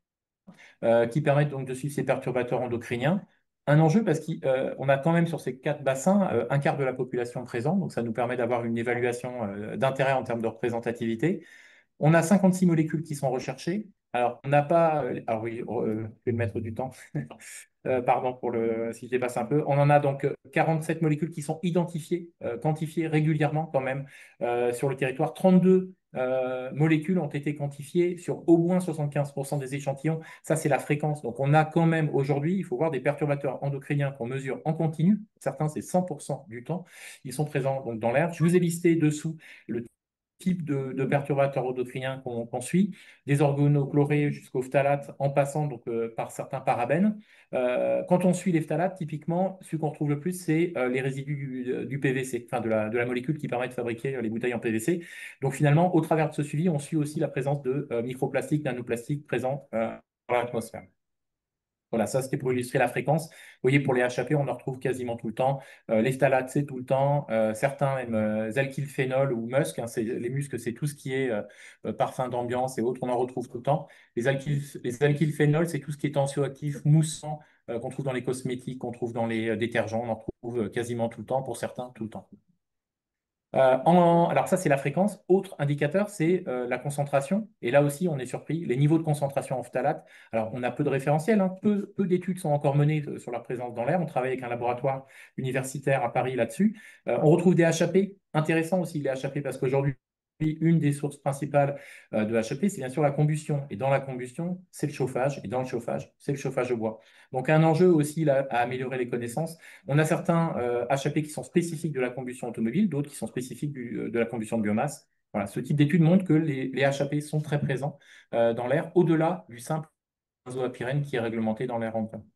qui permettent donc de suivre ces perturbateurs endocriniens. Un enjeu parce qu'on a quand même sur ces 4 bassins un quart de la population présente, donc ça nous permet d'avoir une évaluation d'intérêt en termes de représentativité. On a 56 molécules qui sont recherchées. Alors, on n'a pas. Alors oui, je vais le mettre du temps. Pardon si je dépasse un peu. On en a donc 47 molécules qui sont identifiées, quantifiées régulièrement quand même sur le territoire. 32 molécules ont été quantifiées sur au moins 75% des échantillons. Ça, c'est la fréquence. Donc, on a quand même aujourd'hui, il faut voir des perturbateurs endocriniens qu'on mesure en continu. Certains, c'est 100% du temps. Ils sont présents donc, dans l'air. Je vous ai listé dessous le type de perturbateurs endocriniens qu'on suit, des organochlorés jusqu'aux phtalates en passant donc, par certains parabènes. Quand on suit les phtalates, typiquement, ce qu'on retrouve le plus, c'est les résidus du PVC, enfin de la molécule qui permet de fabriquer les bouteilles en PVC. Donc finalement, au travers de ce suivi, on suit aussi la présence de microplastiques, nanoplastiques présents dans l'atmosphère. Voilà, ça c'était pour illustrer la fréquence. Vous voyez, pour les HAP, on en retrouve quasiment tout le temps. Les phtalates, c'est tout le temps. Certains, même alkylphénol ou musc, hein, les muscs, c'est tout ce qui est parfum d'ambiance et autres, on en retrouve tout le temps. Les alkylphénols, c'est tout ce qui est tensioactif, moussant, qu'on trouve dans les cosmétiques, qu'on trouve dans les détergents, on en trouve quasiment tout le temps, pour certains, tout le temps. Alors ça, c'est la fréquence. Autre indicateur, c'est la concentration. Et là aussi, on est surpris. Les niveaux de concentration en phtalate. Alors, on a peu de référentiels, hein. Peu d'études sont encore menées sur leur présence dans l'air. On travaille avec un laboratoire universitaire à Paris là-dessus. On retrouve des HAP. Intéressant aussi, les HAP, parce qu'aujourd'hui, une des sources principales de HAP, c'est bien sûr la combustion. Et dans la combustion, c'est le chauffage. Et dans le chauffage, c'est le chauffage au bois. Donc, un enjeu aussi là, à améliorer les connaissances. On a certains HAP qui sont spécifiques de la combustion automobile, d'autres qui sont spécifiques de la combustion de biomasse. Voilà, ce type d'études montre que les HAP sont très présents dans l'air, au-delà du simple azoapyrène qui est réglementé dans l'air ambiant.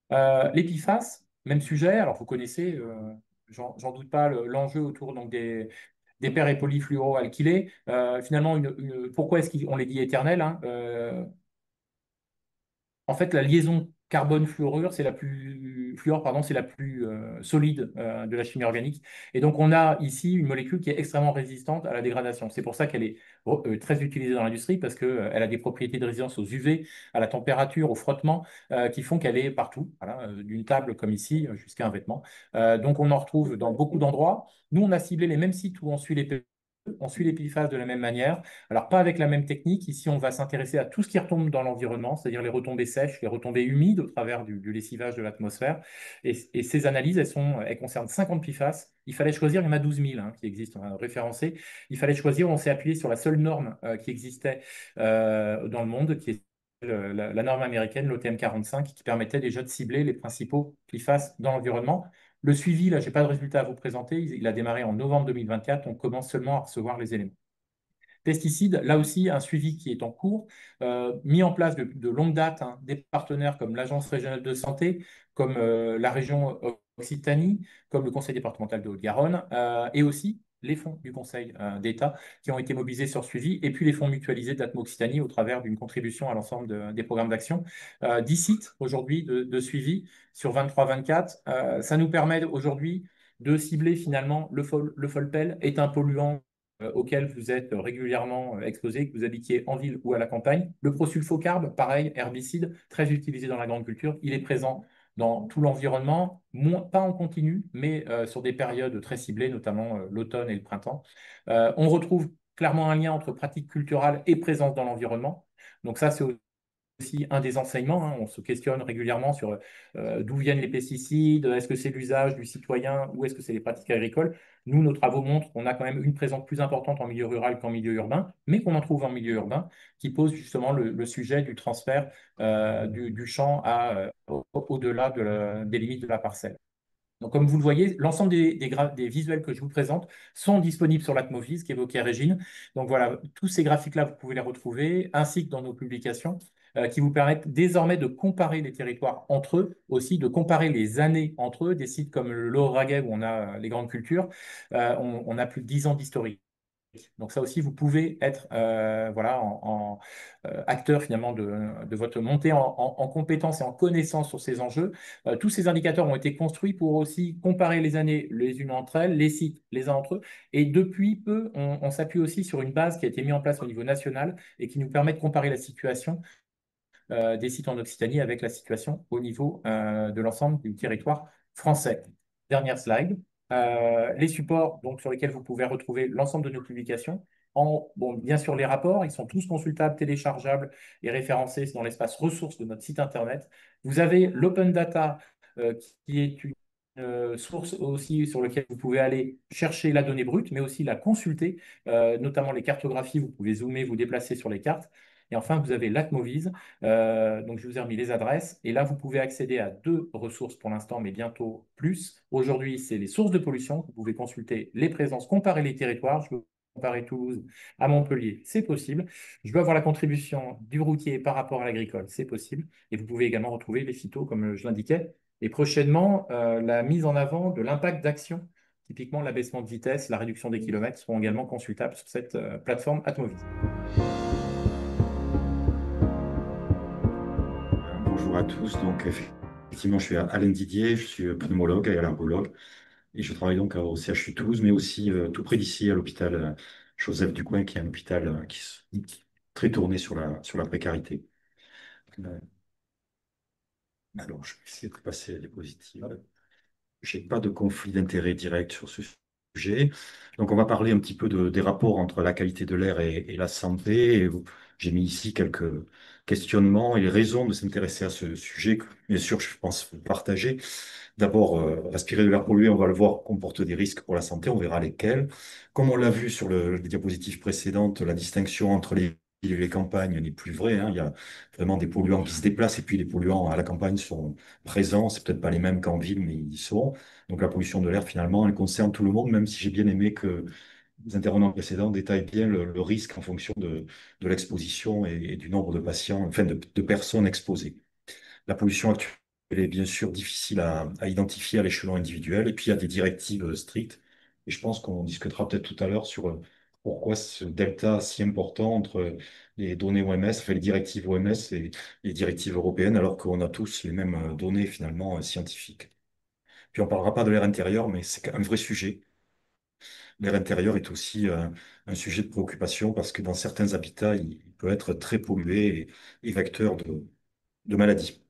Les PFAS, même sujet. Alors, vous connaissez, j'en doute pas, l'enjeu autour donc, des per- et polyfluoroalkylés. Finalement, pourquoi est-ce qu'on les dit éternels, hein en fait, la liaison carbone-fluorure, fluor, pardon, c'est la plus solide de la chimie organique. Et donc, on a ici une molécule qui est extrêmement résistante à la dégradation. C'est pour ça qu'elle est très utilisée dans l'industrie, parce qu'elle a des propriétés de résistance aux UV, à la température, au frottement, qui font qu'elle est partout, voilà, d'une table comme ici jusqu'à un vêtement. Donc, on en retrouve dans beaucoup d'endroits. Nous, on a ciblé les mêmes sites où on suit les PFAS de la même manière. Alors, pas avec la même technique. Ici, on va s'intéresser à tout ce qui retombe dans l'environnement, c'est-à-dire les retombées sèches, les retombées humides au travers du lessivage de l'atmosphère. Et ces analyses, elles concernent 50 PFAS. Il fallait choisir, il y en a 12 000 qui existent référencés. Il fallait choisir, on s'est appuyé sur la seule norme qui existait dans le monde, qui est la norme américaine, l'OTM 45, qui permettait déjà de cibler les principaux PFAS dans l'environnement. Le suivi, là, je n'ai pas de résultat à vous présenter. Il a démarré en novembre 2024. On commence seulement à recevoir les éléments. Pesticides, là aussi, un suivi qui est en cours, mis en place de longue date, hein, des partenaires comme l'Agence régionale de santé, comme la région Occitanie, comme le Conseil départemental de Haute-Garonne, et aussi les fonds du Conseil d'État qui ont été mobilisés sur suivi, et puis les fonds mutualisés de l'Atmo Occitanie au travers d'une contribution à l'ensemble des programmes d'action. 10 sites aujourd'hui de suivi sur 23-24. Ça nous permet aujourd'hui de cibler finalement le folpel est un polluant auquel vous êtes régulièrement exposé, que vous habitiez en ville ou à la campagne. Le prosulfocarbe, pareil, herbicide, très utilisé dans la grande culture. Il est présent dans tout l'environnement, pas en continu, mais sur des périodes très ciblées, notamment l'automne et le printemps. On retrouve clairement un lien entre pratique culturelle et présence dans l'environnement. Donc ça, c'est aussi un des enseignements, hein. On se questionne régulièrement sur d'où viennent les pesticides, est-ce que c'est l'usage du citoyen ou est-ce que c'est les pratiques agricoles. Nous, nos travaux montrent qu'on a quand même une présence plus importante en milieu rural qu'en milieu urbain, mais qu'on en trouve en milieu urbain, qui pose justement le sujet du transfert du champ au-delà des limites de la parcelle. Donc, comme vous le voyez, l'ensemble des visuels que je vous présente sont disponibles sur l'Atmoviz qu'évoquait Régine. Donc voilà, tous ces graphiques-là, vous pouvez les retrouver, ainsi que dans nos publications, qui vous permettent désormais de comparer les territoires entre eux, aussi de comparer les années entre eux. Des sites comme le Lauragais, où on a les grandes cultures, on a plus de 10 ans d'historique. Donc ça aussi, vous pouvez être voilà, acteur finalement de votre montée en compétences et en connaissances sur ces enjeux. Tous ces indicateurs ont été construits pour aussi comparer les années les unes entre elles, les sites les uns entre eux. Et depuis peu, on s'appuie aussi sur une base qui a été mise en place au niveau national et qui nous permet de comparer la situation des sites en Occitanie avec la situation au niveau de l'ensemble du territoire français. Dernière slide. Les supports donc, sur lesquels vous pouvez retrouver l'ensemble de nos publications. Bon, bien sûr, les rapports, ils sont tous consultables, téléchargeables et référencés dans l'espace ressources de notre site Internet. Vous avez l'Open Data, qui est une source aussi sur laquelle vous pouvez aller chercher la donnée brute, mais aussi la consulter, notamment les cartographies. Vous pouvez zoomer, vous déplacer sur les cartes. Et enfin, vous avez l'Atmoviz. Donc, je vous ai remis les adresses. Et là, vous pouvez accéder à deux ressources pour l'instant, mais bientôt plus. Aujourd'hui, c'est les sources de pollution. Vous pouvez consulter les présences, comparer les territoires. Je veux comparer Toulouse à Montpellier, c'est possible. Je veux avoir la contribution du routier par rapport à l'agricole, c'est possible. Et vous pouvez également retrouver les phytos, comme je l'indiquais. Et prochainement, la mise en avant de l'impact d'action, typiquement l'abaissement de vitesse, la réduction des kilomètres, seront également consultables sur cette plateforme Atmoviz. Bonjour à tous. Donc, effectivement, je suis Alain Didier, je suis pneumologue et allergologue et je travaille donc au CHU Toulouse, mais aussi tout près d'ici à l'hôpital Joseph Ducoing, qui est un hôpital qui est très tourné sur la précarité. Euh, Alors, je vais essayer de passer à la diapositive. Je n'ai pas de conflit d'intérêt direct sur ce sujet. Donc, on va parler un petit peu des rapports entre la qualité de l'air et la santé. J'ai mis ici quelques questionnements et raisons de s'intéresser à ce sujet que, bien sûr, je pense vous partager. D'abord, respirer de l'air pollué, on va le voir, comporte des risques pour la santé. On verra lesquels. Comme on l'a vu sur les diapositives précédentes, la distinction entre les villes et les campagnes n'est plus vraie, hein. Il y a vraiment des polluants qui se déplacent et puis les polluants à la campagne sont présents. C'est peut-être pas les mêmes qu'en ville, mais ils y sont. Donc la pollution de l'air, finalement, elle concerne tout le monde, même si j'ai bien aimé que les intervenants précédents détaillent bien le risque en fonction de l'exposition et du nombre de patients, enfin de personnes exposées. La pollution actuelle est bien sûr difficile à identifier à l'échelon individuel, et puis il y a des directives strictes. Et je pense qu'on discutera peut-être tout à l'heure sur pourquoi ce delta si important entre les données OMS, enfin les directives OMS et les directives européennes, alors qu'on a tous les mêmes données finalement scientifiques. Puis on parlera pas de l'air intérieur, mais c'est un vrai sujet. L'air intérieur est aussi un sujet de préoccupation parce que dans certains habitats, il peut être très pollué et vecteur de maladies.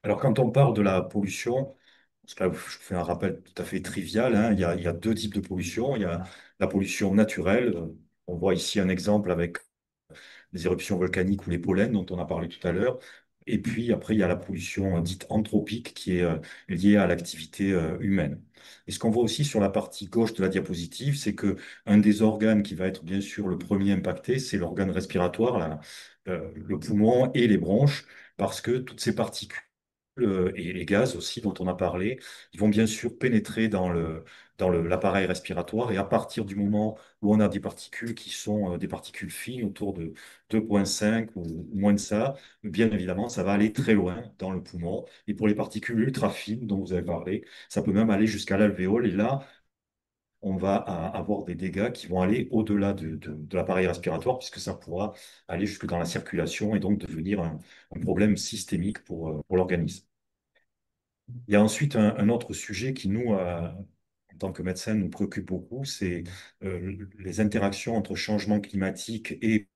Alors, quand on parle de la pollution, parce que là, je fais un rappel tout à fait trivial, hein, il y a deux types de pollution. Il y a la pollution naturelle. On voit ici un exemple avec les éruptions volcaniques ou les pollens dont on a parlé tout à l'heure. Et puis après, il y a la pollution dite anthropique qui est liée à l'activité humaine. Et ce qu'on voit aussi sur la partie gauche de la diapositive, c'est que un des organes qui va être bien sûr le premier impacté, c'est l'organe respiratoire, le poumon et les bronches, parce que toutes ces particules et les gaz aussi dont on a parlé, ils vont bien sûr pénétrer l'appareil respiratoire et à partir du moment où on a des particules qui sont des particules fines autour de 2,5 ou moins de ça, bien évidemment, ça va aller très loin dans le poumon. Et pour les particules ultra fines dont vous avez parlé, ça peut même aller jusqu'à l'alvéole. Et là, on va avoir des dégâts qui vont aller au-delà de l'appareil respiratoire, puisque ça pourra aller jusque dans la circulation et donc devenir un problème systémique pour l'organisme. Il y a ensuite un autre sujet qui, nous, en tant que médecins, nous préoccupe beaucoup, c'est les interactions entre changement climatique et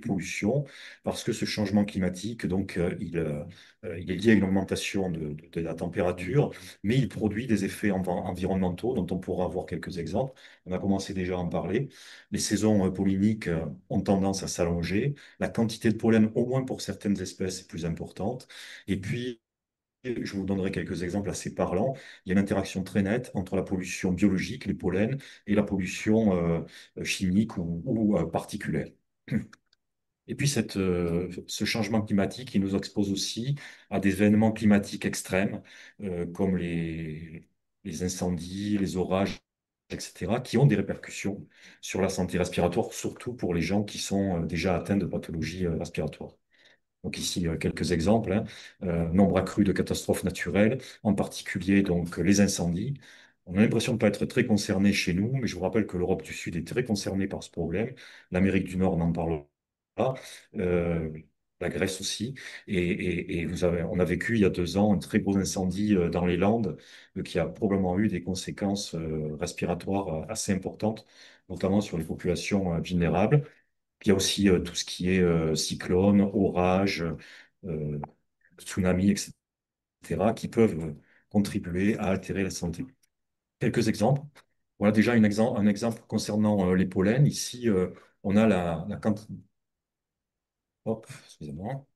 pollution, parce que ce changement climatique, donc, il est lié à une augmentation de la température, mais il produit des effets environnementaux dont on pourra avoir quelques exemples. On a commencé déjà à en parler. Les saisons polliniques ont tendance à s'allonger. La quantité de pollen, au moins pour certaines espèces, est plus importante. Et puis, je vous donnerai quelques exemples assez parlants. Il y a une interaction très nette entre la pollution biologique, les pollens, et la pollution chimique ou particulaire. Et puis ce changement climatique, il nous expose aussi à des événements climatiques extrêmes, comme les incendies, les orages, etc., qui ont des répercussions sur la santé respiratoire, surtout pour les gens qui sont déjà atteints de pathologies respiratoires. Donc ici, quelques exemples, hein. Nombre accru de catastrophes naturelles, en particulier donc les incendies. On a l'impression de ne pas être très concerné chez nous, mais je vous rappelle que l'Europe du Sud est très concernée par ce problème. L'Amérique du Nord n'en parle pas. Euh, la Grèce aussi. Et on a vécu il y a 2 ans un très gros incendie dans les Landes qui a probablement eu des conséquences respiratoires assez importantes, notamment sur les populations vulnérables. Puis il y a aussi tout ce qui est cyclone, orage, euh, tsunami, etc., qui peuvent contribuer à altérer la santé. Quelques exemples. Voilà déjà un exemple concernant les pollens. Ici, on a la quantité. Hop, excusez-moi.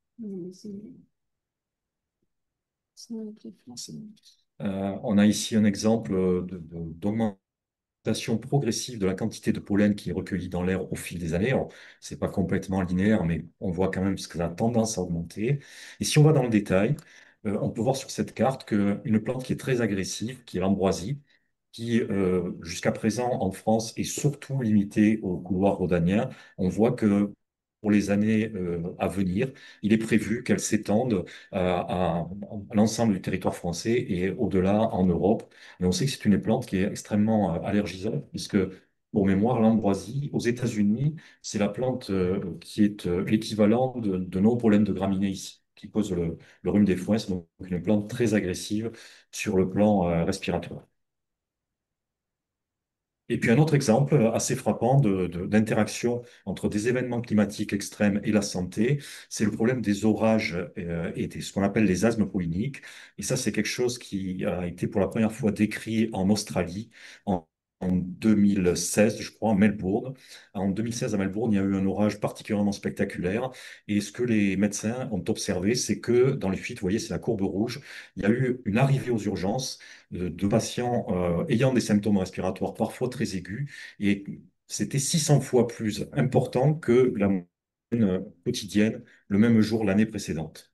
On a ici un exemple d'augmentation progressive de la quantité de pollen qui est recueillie dans l'air au fil des années. Alors, c'est pas complètement linéaire, mais on voit quand même que ça a tendance à augmenter. Et si on va dans le détail, on peut voir sur cette carte qu'une plante qui est très agressive, qui est l'ambroisie, qui jusqu'à présent en France est surtout limitée au couloir rhodanien, on voit que pour les années à venir, il est prévu qu'elle s'étende à l'ensemble du territoire français et au-delà en Europe. Mais on sait que c'est une plante qui est extrêmement allergisante, puisque, pour mémoire, l'ambroisie, aux États-Unis, c'est la plante qui est l'équivalent de nos pollens de graminées ici, qui cause le rhume des foins. C'est donc une plante très agressive sur le plan respiratoire. Et puis un autre exemple assez frappant d'interaction entre des événements climatiques extrêmes et la santé, c'est le problème des orages et ce qu'on appelle les asthmes polliniques. Et ça, c'est quelque chose qui a été pour la première fois décrit en Australie en, en 2016, je crois, à Melbourne. En 2016, à Melbourne, il y a eu un orage particulièrement spectaculaire. Et ce que les médecins ont observé, c'est que dans les fuites, vous voyez, c'est la courbe rouge, il y a eu une arrivée aux urgences de patients ayant des symptômes respiratoires parfois très aigus, et c'était 600 fois plus important que la moyenne quotidienne le même jour l'année précédente.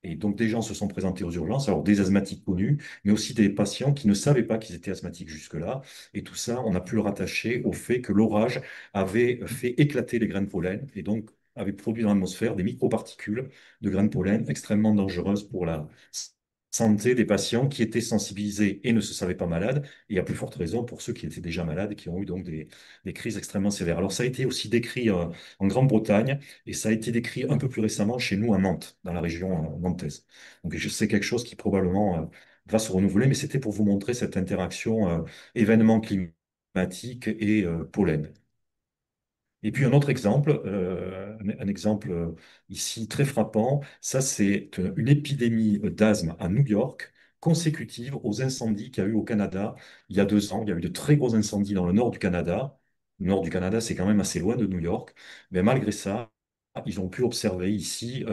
Et donc des gens se sont présentés aux urgences, alors des asthmatiques connus, mais aussi des patients qui ne savaient pas qu'ils étaient asthmatiques jusque-là. Et tout ça, on a pu le rattacher au fait que l'orage avait fait éclater les graines de pollen et donc avait produit dans l'atmosphère des microparticules de graines de pollen extrêmement dangereuses pour la santé des patients qui étaient sensibilisés et ne se savaient pas malades, et à plus forte raison pour ceux qui étaient déjà malades et qui ont eu donc des crises extrêmement sévères. Alors ça a été aussi décrit en Grande-Bretagne, et ça a été décrit un peu plus récemment chez nous à Nantes, dans la région nantaise. Donc c'est quelque chose qui probablement va se renouveler, mais c'était pour vous montrer cette interaction événement climatique et pollen. Et puis un autre exemple, un exemple ici très frappant, ça c'est une épidémie d'asthme à New York consécutive aux incendies qu'il y a eu au Canada il y a 2 ans. Il y a eu de très gros incendies dans le nord du Canada. Le nord du Canada, c'est quand même assez loin de New York. Mais malgré ça, ils ont pu observer ici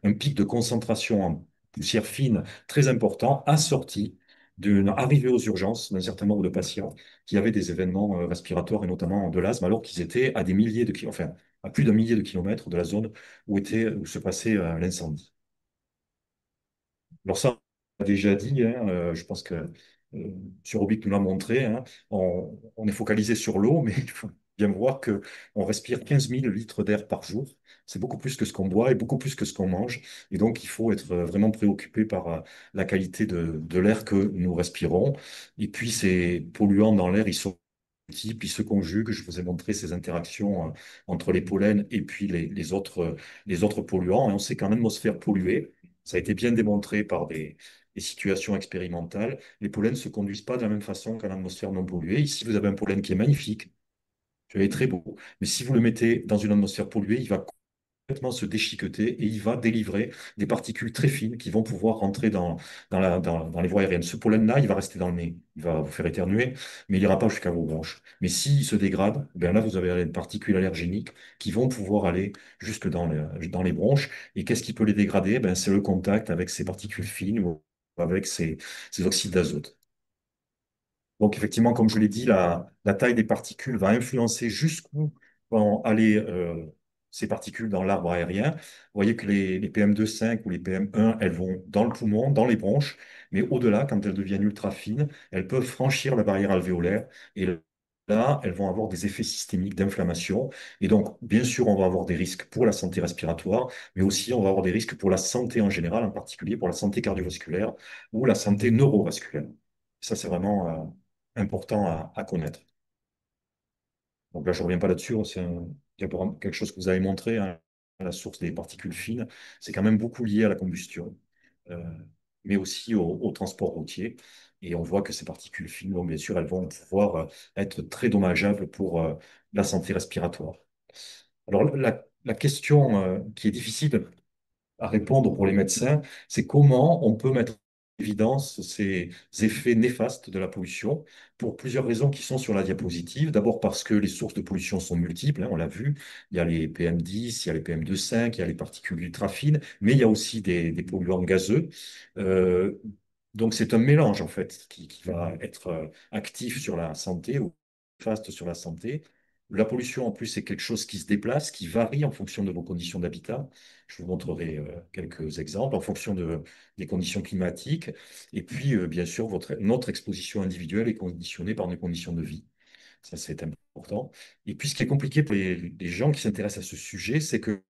un pic de concentration en poussière fine très important, assorti d'une arrivée aux urgences d'un certain nombre de patients qui avaient des événements respiratoires et notamment de l'asthme, alors qu'ils étaient à des milliers de kilomètres, enfin, à plus d'un millier de kilomètres de la zone où se passait l'incendie. Alors ça, on a déjà dit, hein, je pense que sur Robic nous l'a montré, hein, on est focalisé sur l'eau, mais il faut bien voir que on respire 15 000 litres d'air par jour. C'est beaucoup plus que ce qu'on boit et beaucoup plus que ce qu'on mange. Et donc, il faut être vraiment préoccupé par la qualité de l'air que nous respirons. Et puis, ces polluants dans l'air, ils sont multiples, ils se conjuguent. Je vous ai montré ces interactions entre les pollens et puis les autres polluants. Et on sait qu'en atmosphère polluée, ça a été bien démontré par des situations expérimentales. Les pollens ne se conduisent pas de la même façon qu'en atmosphère non polluée. Ici, vous avez un pollen qui est magnifique, qui est très beau. Mais si vous le mettez dans une atmosphère polluée, il va complètement se déchiqueter et il va délivrer des particules très fines qui vont pouvoir rentrer dans les voies aériennes. Ce pollen-là, il va rester dans le nez, il va vous faire éternuer, mais il n'ira pas jusqu'à vos bronches. Mais s'il se dégrade, ben là, vous avez des particules allergéniques qui vont pouvoir aller jusque dans les bronches. Et qu'est-ce qui peut les dégrader? Ben, c'est le contact avec ces particules fines ou avec ces oxydes d'azote. Donc, effectivement, comme je l'ai dit, la taille des particules va influencer jusqu'où vont aller ces particules dans l'arbre aérien. Vous voyez que les PM2,5 ou les PM1, elles vont dans le poumon, dans les bronches, mais au-delà, quand elles deviennent ultra fines, elles peuvent franchir la barrière alvéolaire et là, elles vont avoir des effets systémiques d'inflammation. Et donc, bien sûr, on va avoir des risques pour la santé respiratoire, mais aussi on va avoir des risques pour la santé en général, en particulier pour la santé cardiovasculaire ou la santé neurovasculaire. Ça, c'est vraiment important à connaître. Donc là, je ne reviens pas là-dessus, hein, quelque chose que vous avez montré, hein, la source des particules fines, c'est quand même beaucoup lié à la combustion, euh, mais aussi au transport routier. Et on voit que ces particules fines, bon, bien sûr, elles vont pouvoir être très dommageables pour la santé respiratoire. Alors, la question qui est difficile à répondre pour les médecins, c'est comment on peut mettre en évidence ces effets néfastes de la pollution pour plusieurs raisons qui sont sur la diapositive. D'abord parce que les sources de pollution sont multiples, hein, on l'a vu. Il y a les PM10, il y a les PM2,5, il y a les particules ultra fines, mais il y a aussi des polluants gazeux. Euh, donc c'est un mélange en fait qui va être actif sur la santé ou néfaste sur la santé. La pollution, en plus, c'est quelque chose qui se déplace, qui varie en fonction de vos conditions d'habitat. Je vous montrerai quelques exemples en fonction des conditions climatiques. Et puis, bien sûr, notre exposition individuelle est conditionnée par nos conditions de vie. Ça, c'est important. Et puis, ce qui est compliqué pour les gens qui s'intéressent à ce sujet, c'est que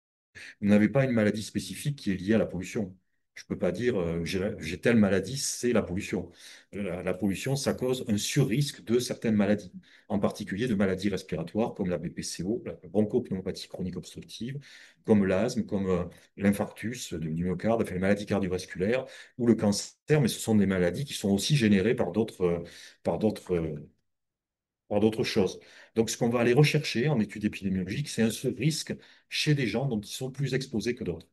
vous n'avez pas une maladie spécifique qui est liée à la pollution. Je ne peux pas dire j'ai telle maladie, c'est la pollution. La pollution, ça cause un surrisque de certaines maladies, en particulier de maladies respiratoires comme la BPCO, la bronchopneumopathie chronique obstructive, comme l'asthme, comme l'infarctus du myocarde, enfin, les maladies cardiovasculaires ou le cancer, mais ce sont des maladies qui sont aussi générées par d'autres par d'autres choses. Donc, ce qu'on va aller rechercher en études épidémiologiques, c'est ce risque chez des gens dont ils sont plus exposés que d'autres.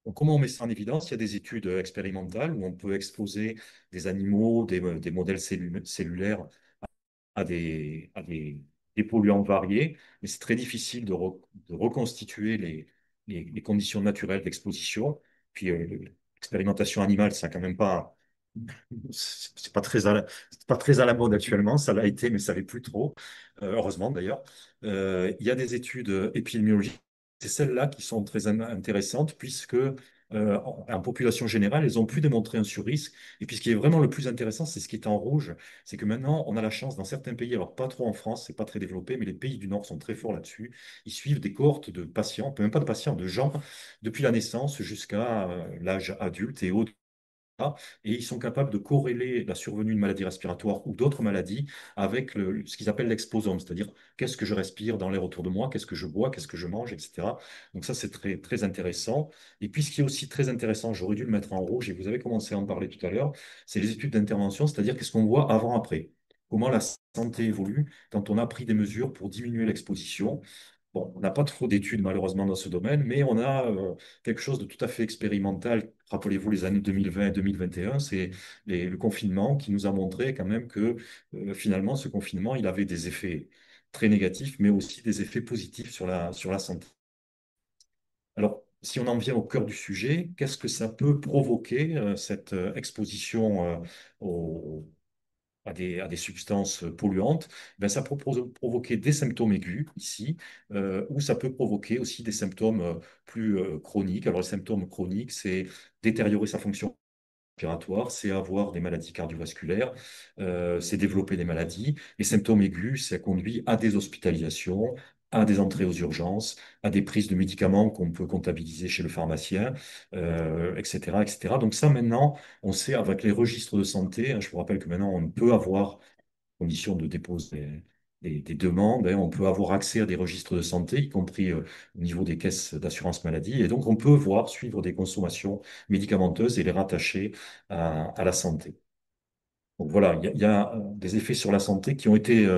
Donc, comment on met ça en évidence? Il y a des études expérimentales où on peut exposer des animaux, des modèles cellulaires des polluants variés, mais c'est très difficile de reconstituer les conditions naturelles d'exposition. Puis l'expérimentation animale, ça quand même pas, c'est pas très c'est pas très à la mode actuellement. Ça l'a été, mais ça l'est plus trop. Heureusement d'ailleurs. Il y a des études épidémiologiques. C'est celles-là qui sont très intéressantes puisque en population générale, elles ont pu démontrer un surrisque. Et puis ce qui est vraiment le plus intéressant, c'est ce qui est en rouge, c'est que maintenant, on a la chance dans certains pays, alors pas trop en France, c'est pas très développé, mais les pays du Nord sont très forts là-dessus. Ils suivent des cohortes de patients, même pas de patients, de gens, depuis la naissance jusqu'à l'âge adulte et au-delà. Et ils sont capables de corréler la survenue de maladies respiratoires ou d'autres maladies avec ce qu'ils appellent l'exposome, c'est-à-dire qu'est-ce que je respire dans l'air autour de moi, qu'est-ce que je bois, qu'est-ce que je mange, etc. Donc ça, c'est très, très intéressant. Et puis ce qui est aussi très intéressant, j'aurais dû le mettre en rouge et vous avez commencé à en parler tout à l'heure, c'est les études d'intervention, c'est-à-dire qu'est-ce qu'on voit avant-après. Comment la santé évolue quand on a pris des mesures pour diminuer l'exposition. Bon, on n'a pas trop d'études malheureusement dans ce domaine, mais on a quelque chose de tout à fait expérimental. Rappelez-vous les années 2020 et 2021, c'est le confinement qui nous a montré quand même que finalement ce confinement, il avait des effets très négatifs, mais aussi des effets positifs sur la santé. Alors, si on en vient au cœur du sujet, qu'est-ce que ça peut provoquer, cette exposition à des substances polluantes? Ben, ça peut provoquer des symptômes aigus ici, ou ça peut provoquer aussi des symptômes plus chroniques. Alors, les symptômes chroniques, c'est détériorer sa fonction respiratoire, c'est avoir des maladies cardiovasculaires, c'est développer des maladies. Les symptômes aigus, ça conduit à des hospitalisations, à des entrées aux urgences, à des prises de médicaments qu'on peut comptabiliser chez le pharmacien, etc., etc. Donc ça, maintenant, on sait avec les registres de santé, hein, je vous rappelle que maintenant, on peut avoir, condition de déposer des demandes, hein, on peut avoir accès à des registres de santé, y compris au niveau des caisses d'assurance maladie. Et donc, on peut voir, suivre des consommations médicamenteuses et les rattacher à la santé. Donc voilà, il y a des effets sur la santé qui ont été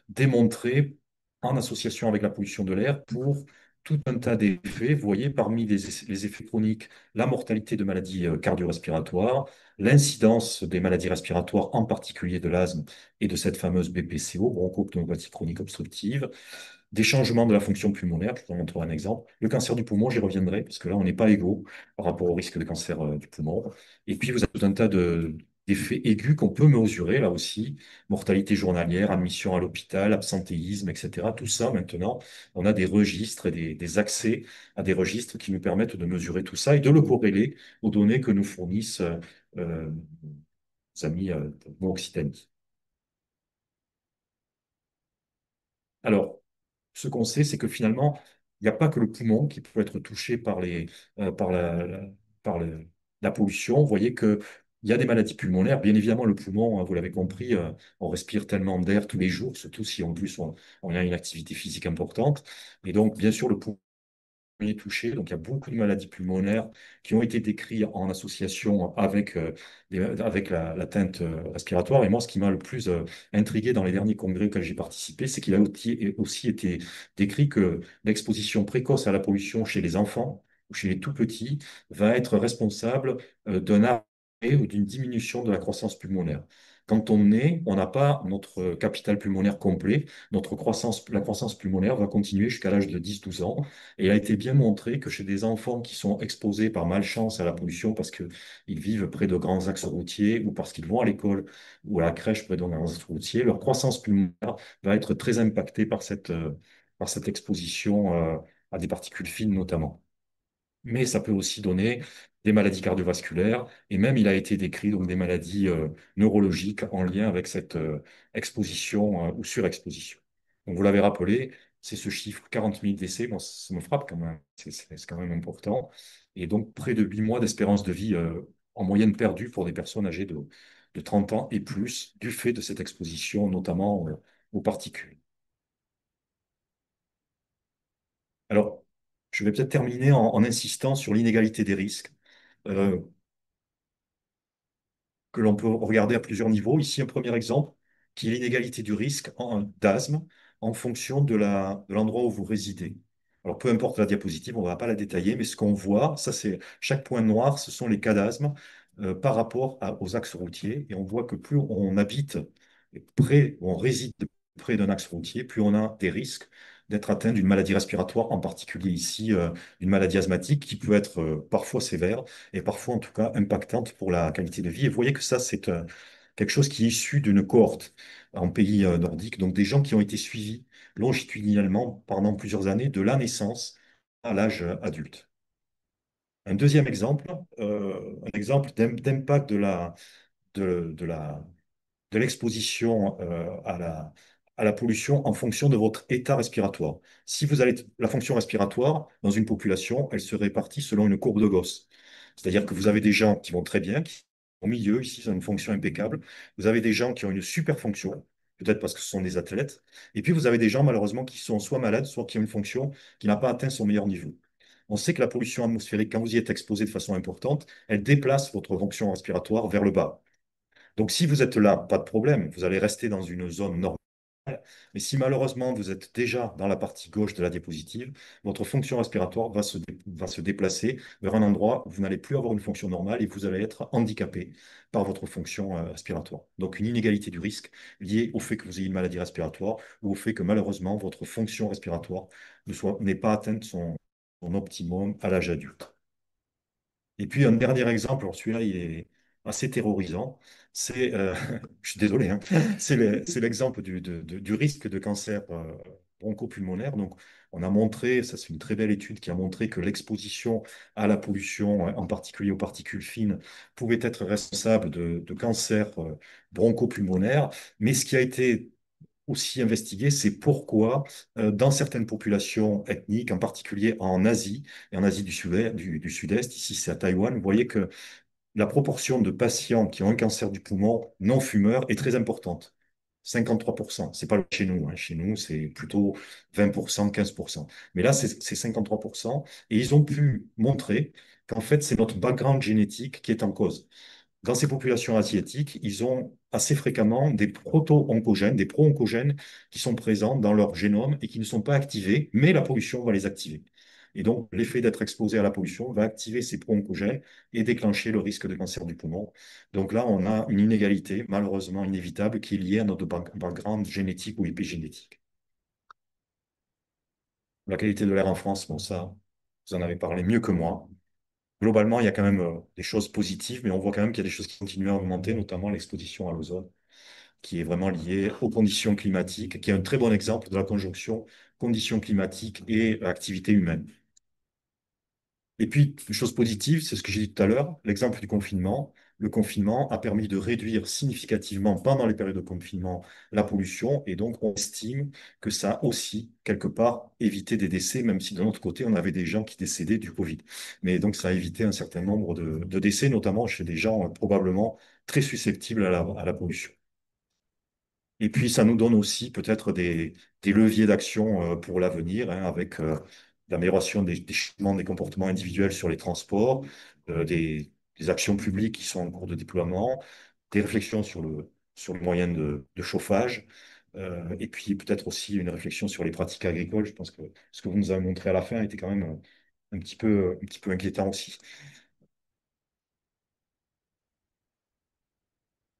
démontrés en association avec la pollution de l'air pour tout un tas d'effets. Vous voyez, parmi les effets chroniques, la mortalité de maladies cardio-respiratoires, l'incidence des maladies respiratoires, en particulier de l'asthme et de cette fameuse BPCO, bronchopneumopathie chronique obstructive, des changements de la fonction pulmonaire. Je vous en montrerai un exemple. Le cancer du poumon, j'y reviendrai, parce que là, on n'est pas égaux par rapport au risque de cancer du poumon. Et puis, vous avez tout un tas d'effets aigus qu'on peut mesurer, là aussi, mortalité journalière, admission à l'hôpital, absentéisme, etc. Tout ça, maintenant, on a des registres et des accès à des registres qui nous permettent de mesurer tout ça et de le corréler aux données que nous fournissent nos amis de Occitanie. Alors, ce qu'on sait, c'est que finalement, il n'y a pas que le poumon qui peut être touché par la pollution. Vous voyez qu'il y a des maladies pulmonaires. Bien évidemment, le poumon, hein, vous l'avez compris, on respire tellement d'air tous les jours, surtout si en plus on a une activité physique importante. Et donc, bien sûr, le poumon est touché. Donc, il y a beaucoup de maladies pulmonaires qui ont été décrites en association avec, avec l'atteinte respiratoire. Et moi, ce qui m'a le plus intrigué dans les derniers congrès auxquels j'ai participé, c'est qu'il a aussi été décrit que l'exposition précoce à la pollution chez les enfants ou chez les tout petits va être responsable d'un arrêt ou d'une diminution de la croissance pulmonaire. Quand on naît, on n'a pas notre capital pulmonaire complet. La croissance pulmonaire va continuer jusqu'à l'âge de 10-12 ans. Et il a été bien montré que chez des enfants qui sont exposés par malchance à la pollution parce qu'ils vivent près de grands axes routiers ou parce qu'ils vont à l'école ou à la crèche près de grands axes routiers, leur croissance pulmonaire va être très impactée par cette exposition à des particules fines notamment. Mais ça peut aussi donner des maladies cardiovasculaires et même il a été décrit donc des maladies neurologiques en lien avec cette exposition ou surexposition. Donc vous l'avez rappelé, c'est ce chiffre 40 000 décès, moi ça me frappe quand même, c'est quand même important. Et donc près de 8 mois d'espérance de vie en moyenne perdue pour des personnes âgées de 30 ans et plus du fait de cette exposition notamment aux particules. Alors, je vais peut-être terminer en insistant sur l'inégalité des risques. Euh, que l'on peut regarder à plusieurs niveaux. Ici, un premier exemple, qui est l'inégalité du risque d'asthme en fonction de l'endroit où vous résidez. Alors, peu importe la diapositive, on ne va pas la détailler, mais ce qu'on voit, ça c'est chaque point noir, ce sont les cas d'asthme par rapport aux axes routiers. Et on voit que plus on habite près, on réside près d'un axe routier, plus on a des risques d'être atteint d'une maladie respiratoire, en particulier ici, une maladie asthmatique qui peut être parfois sévère et parfois en tout cas impactante pour la qualité de vie. Et vous voyez que ça, c'est quelque chose qui est issu d'une cohorte en pays nordique, donc des gens qui ont été suivis longitudinalement pendant plusieurs années, de la naissance à l'âge adulte. Un deuxième exemple, un exemple d'impact de la, de l'exposition à la pollution en fonction de votre état respiratoire. Si vous avez la fonction respiratoire dans une population, elle se répartit selon une courbe de Gauss. C'est-à-dire que vous avez des gens qui vont très bien, qui sont au milieu, ici, ils ont une fonction impeccable. Vous avez des gens qui ont une super fonction, peut-être parce que ce sont des athlètes. Et puis, vous avez des gens, malheureusement, qui sont soit malades, soit qui ont une fonction qui n'a pas atteint son meilleur niveau. On sait que la pollution atmosphérique, quand vous y êtes exposé de façon importante, elle déplace votre fonction respiratoire vers le bas. Donc, si vous êtes là, pas de problème, vous allez rester dans une zone normale. Mais si malheureusement vous êtes déjà dans la partie gauche de la diapositive, votre fonction respiratoire va se déplacer vers un endroit où vous n'allez plus avoir une fonction normale et vous allez être handicapé par votre fonction respiratoire. Donc, une inégalité du risque liée au fait que vous ayez une maladie respiratoire ou au fait que malheureusement votre fonction respiratoire n'ait pas atteint son optimum à l'âge adulte. Et puis un dernier exemple, alors celui-là, il est assez terrorisant. Je suis désolé, hein, c'est l'exemple du risque de cancer bronchopulmonaire. Donc, on a montré, ça c'est une très belle étude qui a montré que l'exposition à la pollution, en particulier aux particules fines, pouvait être responsable de cancer bronchopulmonaire. Mais ce qui a été aussi investigué, c'est pourquoi dans certaines populations ethniques, en particulier en Asie et en Asie du Sud-Est, ici c'est à Taïwan, vous voyez que la proportion de patients qui ont un cancer du poumon non fumeurs est très importante. 53%. C'est pas le chez nous, hein. Chez nous, c'est plutôt 20%, 15%. Mais là, c'est 53%. Et ils ont pu montrer qu'en fait, c'est notre background génétique qui est en cause. Dans ces populations asiatiques, ils ont assez fréquemment des proto-oncogènes, des pro-oncogènes qui sont présents dans leur génome et qui ne sont pas activés, mais la pollution va les activer. Et donc, l'effet d'être exposé à la pollution va activer ces pro-oncogènes et déclencher le risque de cancer du poumon. Donc là, on a une inégalité, malheureusement inévitable, qui est liée à notre background génétique ou épigénétique. La qualité de l'air en France, bon, ça, vous en avez parlé mieux que moi. Globalement, il y a quand même des choses positives, mais on voit quand même qu'il y a des choses qui continuent à augmenter, notamment l'exposition à l'ozone, qui est vraiment liée aux conditions climatiques, qui est un très bon exemple de la conjonction conditions climatiques et activité humaine. Et puis, une chose positive, c'est ce que j'ai dit tout à l'heure, l'exemple du confinement. Le confinement a permis de réduire significativement pendant les périodes de confinement la pollution et donc on estime que ça a aussi, quelque part, évité des décès, même si de l'autre côté, on avait des gens qui décédaient du Covid. Mais donc, ça a évité un certain nombre de décès, notamment chez des gens probablement très susceptibles à la pollution. Et puis, ça nous donne aussi peut-être des leviers d'action pour l'avenir, hein, avec l'amélioration des changements des comportements individuels sur les transports, des actions publiques qui sont en cours de déploiement, des réflexions sur le moyen de chauffage, et puis peut-être aussi une réflexion sur les pratiques agricoles. Je pense que ce que vous nous avez montré à la fin était quand même un petit peu inquiétant aussi.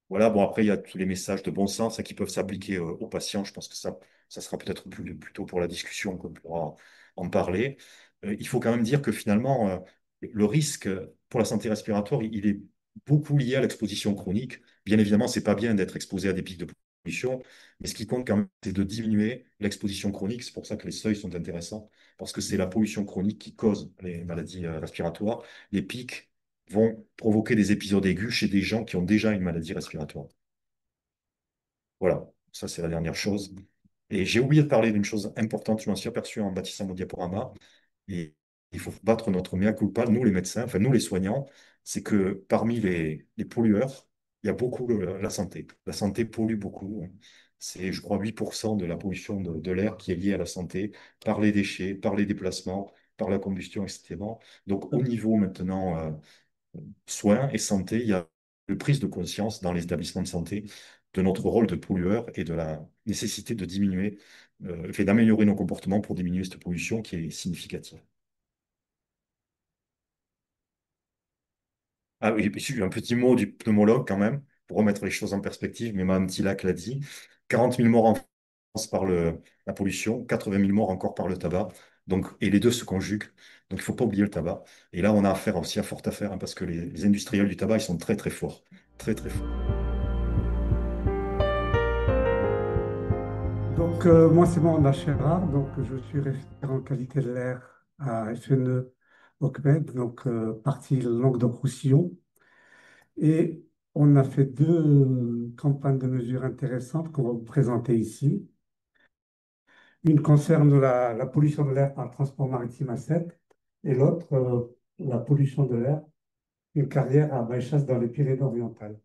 Voilà, bon, après, il y a tous les messages de bon sens hein, qui peuvent s'appliquer aux patients. Je pense que ça sera peut-être plutôt pour la discussion qu'on pourra en parler. Il faut quand même dire que finalement, le risque pour la santé respiratoire, il est beaucoup lié à l'exposition chronique. Bien évidemment, c'est pas bien d'être exposé à des pics de pollution, mais ce qui compte quand même, c'est de diminuer l'exposition chronique. C'est pour ça que les seuils sont intéressants, parce que c'est la pollution chronique qui cause les maladies respiratoires. Les pics vont provoquer des épisodes aigus chez des gens qui ont déjà une maladie respiratoire. Voilà, ça c'est la dernière chose. Et j'ai oublié de parler d'une chose importante, je m'en suis aperçu en bâtissant mon diaporama, et il faut battre notre mea culpa, nous les médecins, enfin nous les soignants, c'est que parmi les pollueurs, il y a beaucoup la santé. La santé pollue beaucoup. C'est, je crois, 8% de la pollution de l'air qui est liée à la santé, par les déchets, par les déplacements, par la combustion, etc. Donc au niveau maintenant soins et santé, il y a une prise de conscience dans les établissements de santé de notre rôle de pollueur et de la nécessité de diminuer, fait d'améliorer nos comportements pour diminuer cette pollution qui est significative. Ah oui, et puis, un petit mot du pneumologue quand même, pour remettre les choses en perspective, mais Mme Tillac l'a dit, 40 000 morts en France par la pollution, 80 000 morts encore par le tabac, donc, et les deux se conjuguent, donc il ne faut pas oublier le tabac. Et là, on a affaire aussi à forte affaire, hein, parce que les industriels du tabac, ils sont très très forts, très très forts. Donc, moi, c'est Mohamed Chérard, donc je suis référent qualité de l'air à FNE OCMED, donc partie Languedoc-Roussillon. Et on a fait deux campagnes de mesures intéressantes qu'on va vous présenter ici. Une concerne la pollution de l'air par le transport maritime à sec et l'autre, la pollution de l'air, une carrière à Baïchas dans les Pyrénées-Orientales.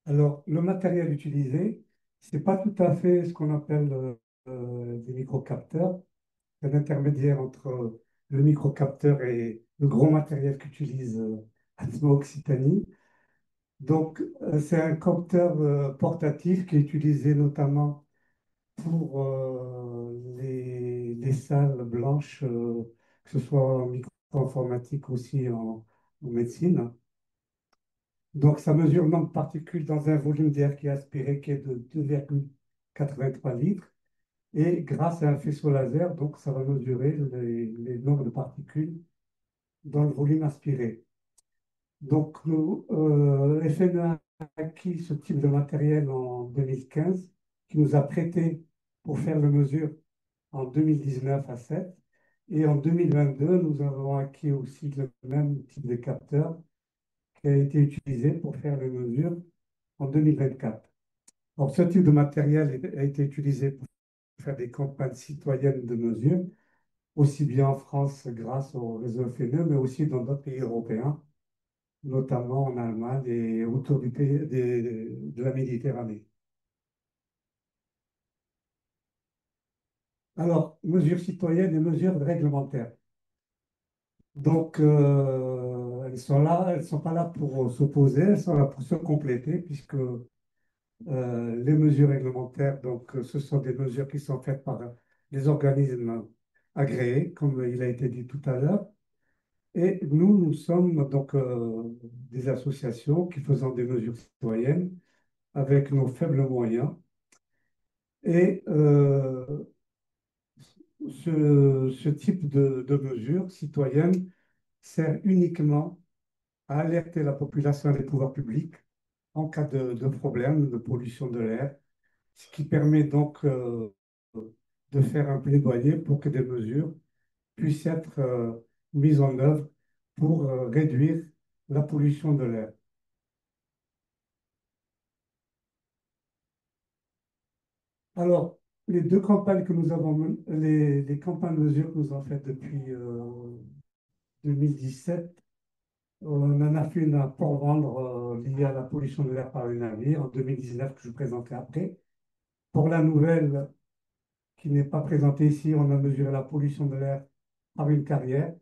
Alors, le matériel utilisé, c'est pas tout à fait ce qu'on appelle des microcapteurs. C'est l'intermédiaire entre le microcapteur et le gros matériel qu'utilise Atmo Occitanie. Donc, c'est un capteur portatif qui est utilisé notamment pour les salles blanches, que ce soit en micro-informatique aussi en médecine. Donc, ça mesure le nombre de particules dans un volume d'air qui est aspiré, qui est de 2,83 litres. Et grâce à un faisceau laser, donc, ça va mesurer les nombres de particules dans le volume aspiré. Donc, nous, FNE a acquis ce type de matériel en 2015, qui nous a prêté pour faire le mesure en 2019 à 7. Et en 2022, nous avons acquis aussi le même type de capteur qui a été utilisé pour faire les mesures en 2024. Donc, ce type de matériel a été utilisé pour faire des campagnes citoyennes de mesure, aussi bien en France grâce au réseau FNE, mais aussi dans d'autres pays européens, notamment en Allemagne et autour de la Méditerranée. Alors, mesures citoyennes et mesures réglementaires. Donc, elles sont là, elles ne sont pas là pour s'opposer, elles sont là pour se compléter, puisque les mesures réglementaires, donc, ce sont des mesures qui sont faites par les organismes agréés, comme il a été dit tout à l'heure. Et nous, nous sommes donc des associations qui faisons des mesures citoyennes avec nos faibles moyens. Et ce type de mesure citoyenne sert uniquement à alerter la population et les pouvoirs publics en cas de problème de pollution de l'air, ce qui permet donc de faire un plaidoyer pour que des mesures puissent être mises en œuvre pour réduire la pollution de l'air. Alors, les deux campagnes que nous avons, les campagnes de mesures que nous avons faites depuis 2017, on en a fait une à Port-Vendre liée à la pollution de l'air par les navires en 2019 que je vous présenterai après. Pour la nouvelle qui n'est pas présentée ici, on a mesuré la pollution de l'air par une carrière.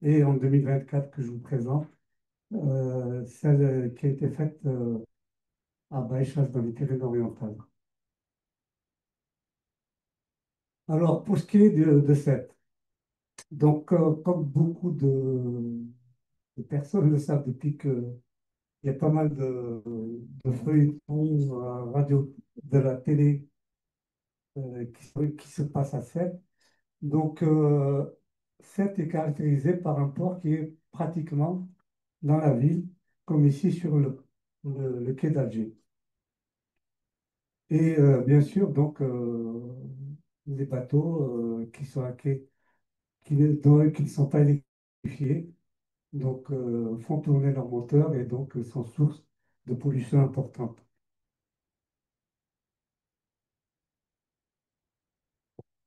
Et en 2024 que je vous présente, celle qui a été faite à Baïchas dans les Pyrénées-Orientales. Alors, pour ce qui est de cette, donc, comme beaucoup de personnes le savent depuis qu'il y a pas mal de feuilletons, radio, de la télé qui se passent à Sète. Donc, Sète est caractérisé par un port qui est pratiquement dans la ville, comme ici sur le quai d'Alger. Et bien sûr, donc, les bateaux qui sont à quai, qui ne sont pas électrifiés, donc font tourner leur moteur et donc sont source de pollution importante.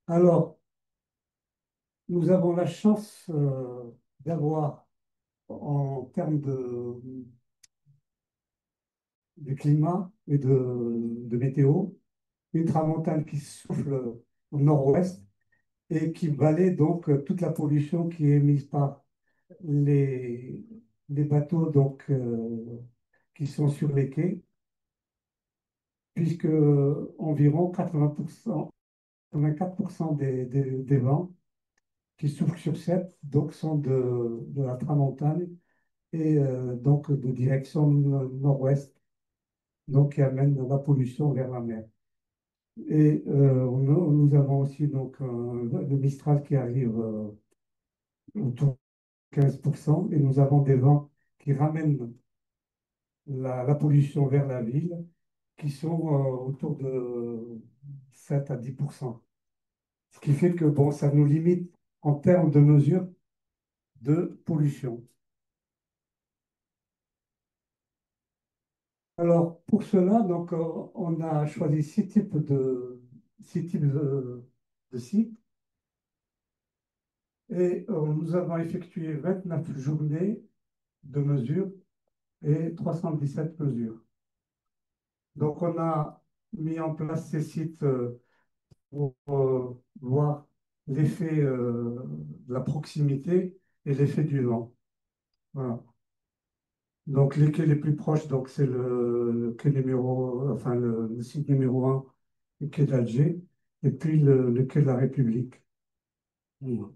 Alors, nous avons la chance d'avoir, en termes de climat et de météo, une tramontane qui souffle au nord-ouest et qui balaie donc toute la pollution qui est émise par les, les bateaux donc, qui sont sur les quais, puisque environ 80%, 84% des vents qui soufflent sur cette donc, sont de la tramontane et donc de direction nord-ouest, donc qui amène la pollution vers la mer. Et nous avons aussi donc, le Mistral qui arrive autour de 15%, et nous avons des vents qui ramènent la pollution vers la ville, qui sont autour de 7 à 10%. Ce qui fait que bon, ça nous limite en termes de mesures de pollution. Alors, pour cela, donc, on a choisi six types de sites, et nous avons effectué 29 journées de mesures et 317 mesures. Donc, on a mis en place ces sites pour voir l'effet de la proximité et l'effet du vent. Voilà. Donc, les quais les plus proches, donc, c'est le quai numéro, enfin, le site numéro 1, le quai d'Alger, et puis le quai de la République. Voilà.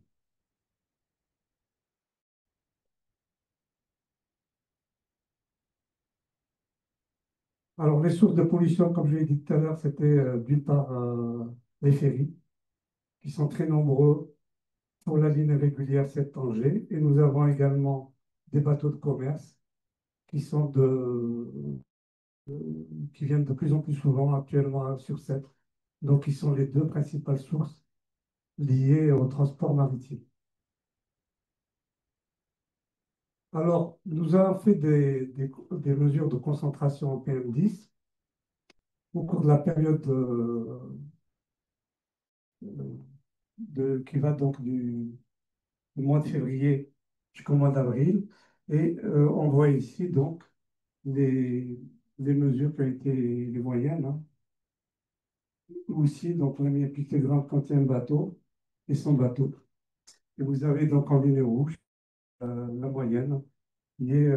Alors, les sources de pollution, comme je l'ai dit tout à l'heure, c'était d'une part les ferries, qui sont très nombreux pour la ligne régulière 7 Tanger, et nous avons également des bateaux de commerce qui sont qui viennent de plus en plus souvent actuellement sur 7. Donc, ils sont les deux principales sources liées au transport maritime. Alors, nous avons fait des mesures de concentration en PM10 au cours de la période qui va donc du mois de février jusqu'au mois d'avril. Et on voit ici donc les, les mesures qui ont été les moyennes, hein. Aussi, donc on a mis un pictogramme quand il y a un bateau et son bateau. Et vous avez donc en ligne rouge la moyenne qui est.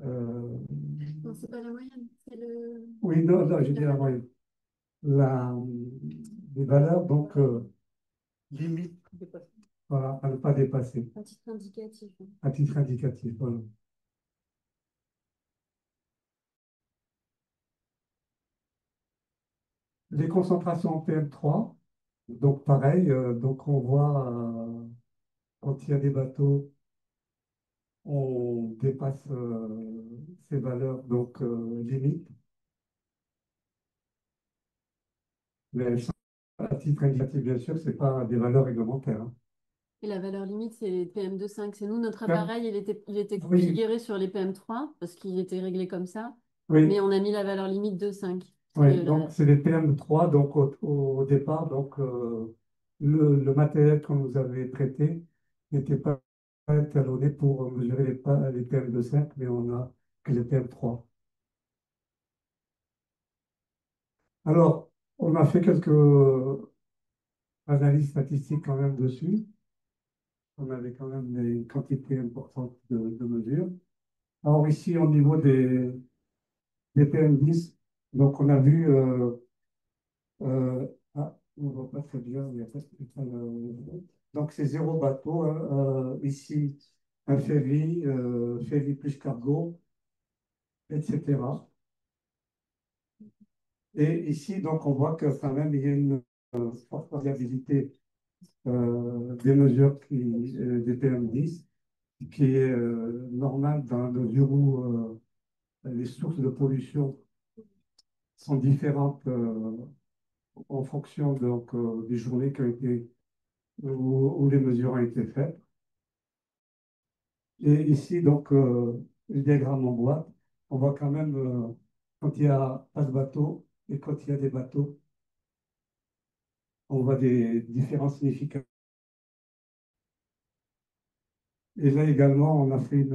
Non, c'est pas la moyenne, c'est le. Oui, non, non, j'ai dit la moyenne. La, les valeurs, donc, limite, voilà, à ne pas dépasser, À titre indicatif, hein. à titre indicatif. Voilà. Les concentrations en PM3, donc pareil, donc on voit quand il y a des bateaux, on dépasse ces valeurs donc limites, mais elles sont à titre indicatif, bien sûr, ce n'est pas des valeurs réglementaires, hein. Et la valeur limite, c'est les PM2,5. C'est nous, notre PM appareil, il était Oui, configuré sur les PM3 parce qu'il était réglé comme ça. oui, Mais on a mis la valeur limite de 5. oui. Donc c'est des PM3, donc au départ, donc le matériel qu'on nous avait prêté n'était pas étalonné pour mesurer les PM2,5, mais on a que les PM3. Alors, on a fait quelques analyses statistiques quand même dessus. On avait quand même des quantités importantes de mesures. Alors ici, au niveau des PM10, donc on a vu, on ne voit pas très bien, il y a pas donc c'est zéro bateau, hein, ici, un ferry, ferry plus cargo, etc. Et ici, donc on voit que quand même, il y a une forte variabilité des mesures des PM10, qui est normale dans la mesure où les sources de pollution sont différentes en fonction donc, des journées qui ont été, où les mesures ont été faites. Et ici, donc, le diagramme en boîte, on voit quand même quand il n'y a pas de bateau et quand il y a des bateaux, on voit des différences significatives. Et là également, on a fait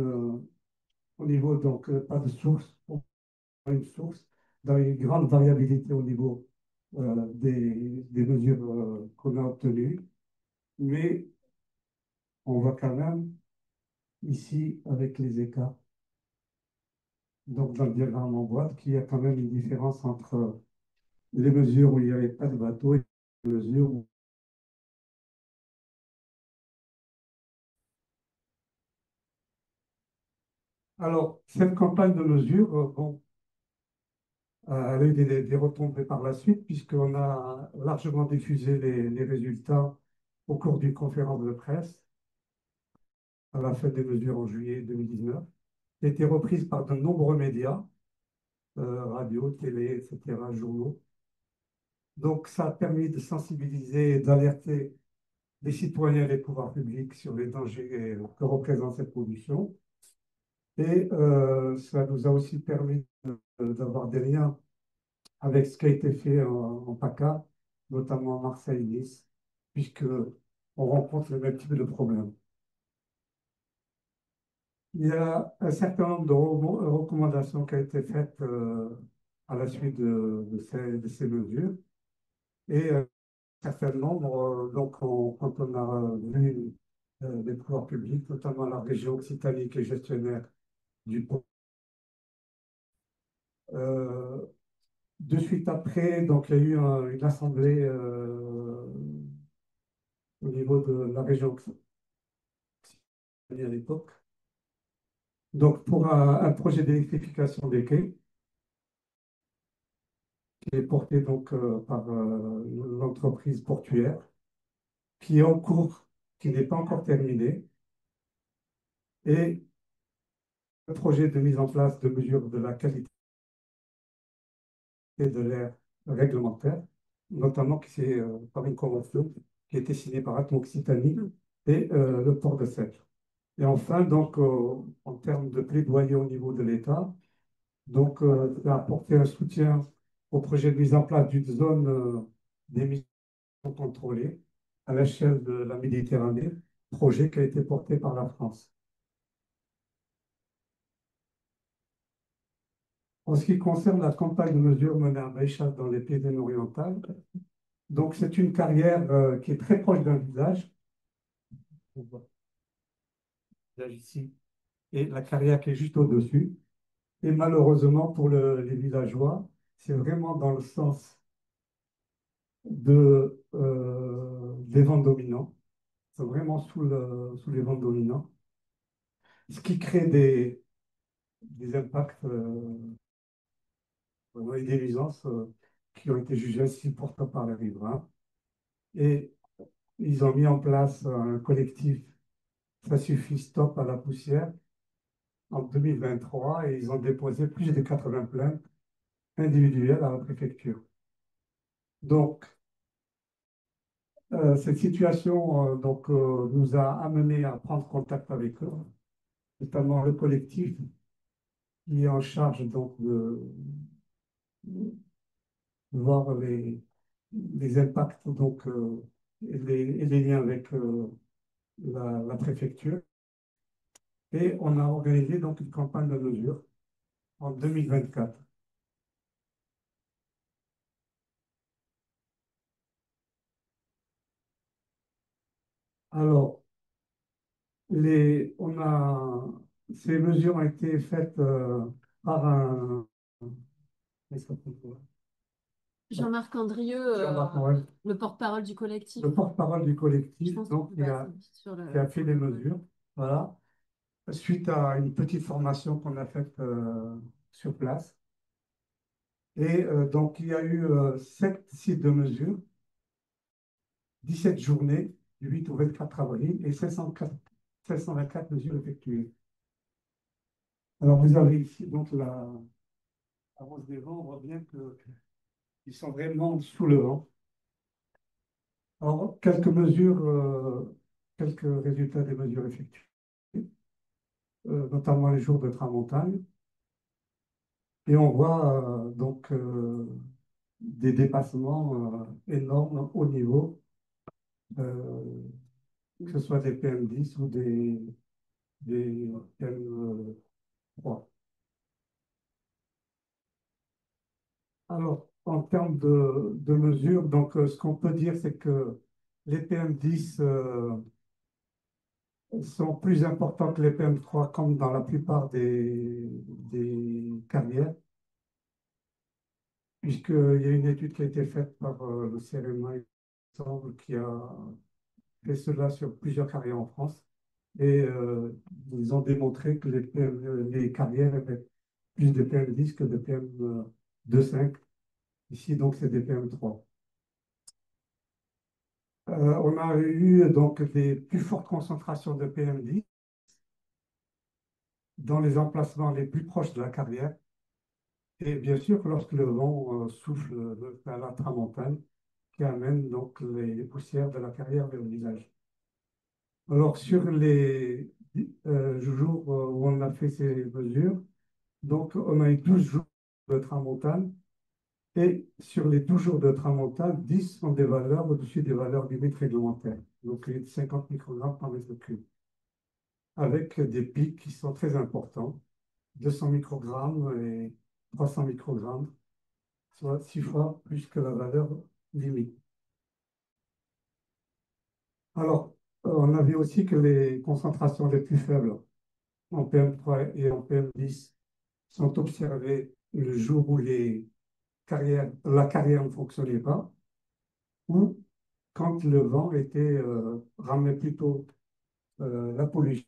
au niveau, donc, pas de source, on a une source, dans une grande variabilité au niveau des mesures qu'on a obtenues, mais on voit quand même ici avec les écarts. Donc, dans le diagramme, on voit qu'il y a quand même une différence entre les mesures où il n'y avait pas de bateau et les mesures où... Alors, cette campagne de mesure, bon, elle a eu des retombées par la suite, puisqu'on a largement diffusé les résultats au cours d'une conférence de presse à la fin des mesures en juillet 2019, qui a été reprise par de nombreux médias, radio, télé, etc., journaux. Donc, ça a permis de sensibiliser et d'alerter les citoyens et les pouvoirs publics sur les dangers que représente cette pollution. Et ça nous a aussi permis d'avoir des liens avec ce qui a été fait en PACA, notamment à Marseille-Nice, puisque on rencontre le même type de problème. Il y a un certain nombre de recommandations qui ont été faites à la suite de ces mesures. Et un certain nombre, quand on a vu les pouvoirs publics, notamment la région Occitanie qui est gestionnaire du pont, euh, de suite après, donc, il y a eu une assemblée au niveau de la région Occitanie à l'époque. Donc, pour un projet d'électrification des quais, qui est porté donc par l'entreprise portuaire, qui est en cours, qui n'est pas encore terminé, et un projet de mise en place de mesures de la qualité de l'air réglementaire, notamment qui c'est par une convention qui a été signée par Atmo Occitanie et le port de Sèvres. Et enfin, donc, en termes de plaidoyer au niveau de l'État, donc, ça a apporté un soutien au projet de mise en place d'une zone d'émissions contrôlées à l'échelle de la Méditerranée, projet qui a été porté par la France. En ce qui concerne la campagne de mesures menée à Baïchal dans les Pyrénées-Orientales, donc c'est une carrière qui est très proche d'un village. On voit le village ici et la carrière qui est juste au-dessus. Et malheureusement pour les villageois, c'est vraiment dans le sens des vents dominants. C'est vraiment sous les vents dominants, ce qui crée des impacts et des nuisances qui ont été jugées insupportables par les riverains. Et ils ont mis en place un collectif Ça suffit, stop à la poussière en 2023 et ils ont déposé plus de 80 plaintes individuelles à la préfecture. Donc, cette situation nous a amené à prendre contact avec eux, notamment le collectif qui est en charge donc, de voir les impacts et les liens avec la préfecture. Et on a organisé donc une campagne de mesure en 2024. Alors, ces mesures ont été faites par comment il s'appelle, Jean-Marc Andrieux, Jean-Marc Morel, le porte-parole du collectif. le porte-parole du Je collectif, pense donc qu'il qui passe a, sur le... qui a fait les mesures. Voilà. Suite à une petite formation qu'on a faite sur place. Et donc, il y a eu 7 sites de mesure, 17 journées, du 8 au 24 avril, et 524 mesures effectuées. Alors, vous avez ici donc la hausse des vents, on voit bien qu'ils sont vraiment sous le vent. Alors, quelques résultats des mesures effectuées, notamment les jours de tramontagne. Et on voit des dépassements énormes au niveau, euh, que ce soit des PM10 ou des PM3. Alors, en termes de mesures, donc ce qu'on peut dire, c'est que les PM10 sont plus importants que les PM3 comme dans la plupart des carrières, puisqu'il y a une étude qui a été faite par le CRMA, il me semble, qui a fait cela sur plusieurs carrières en France. Et ils ont démontré que les carrières avaient plus de PM10 que de PM2,5. Ici, donc, c'est des PM3. On a eu donc des plus fortes concentrations de PM10 dans les emplacements les plus proches de la carrière. Et bien sûr, lorsque le vent souffle à la tramontane, qui amène donc les poussières de la carrière vers le village. Alors, sur les jours où on a fait ces mesures, donc on a eu 12 jours de tramontane. Et sur les 12 jours de tramontane, 10 sont des valeurs au-dessus des valeurs limites réglementaires, donc les 50 microgrammes par mètre cube, avec des pics qui sont très importants, 200 microgrammes et 300 microgrammes, soit 6 fois plus que la valeur limite. Alors, on a vu aussi que les concentrations les plus faibles en PM3 et en PM10 sont observées le jour où la carrière ne fonctionnait pas, ou quand le vent ramenait plutôt la pollution,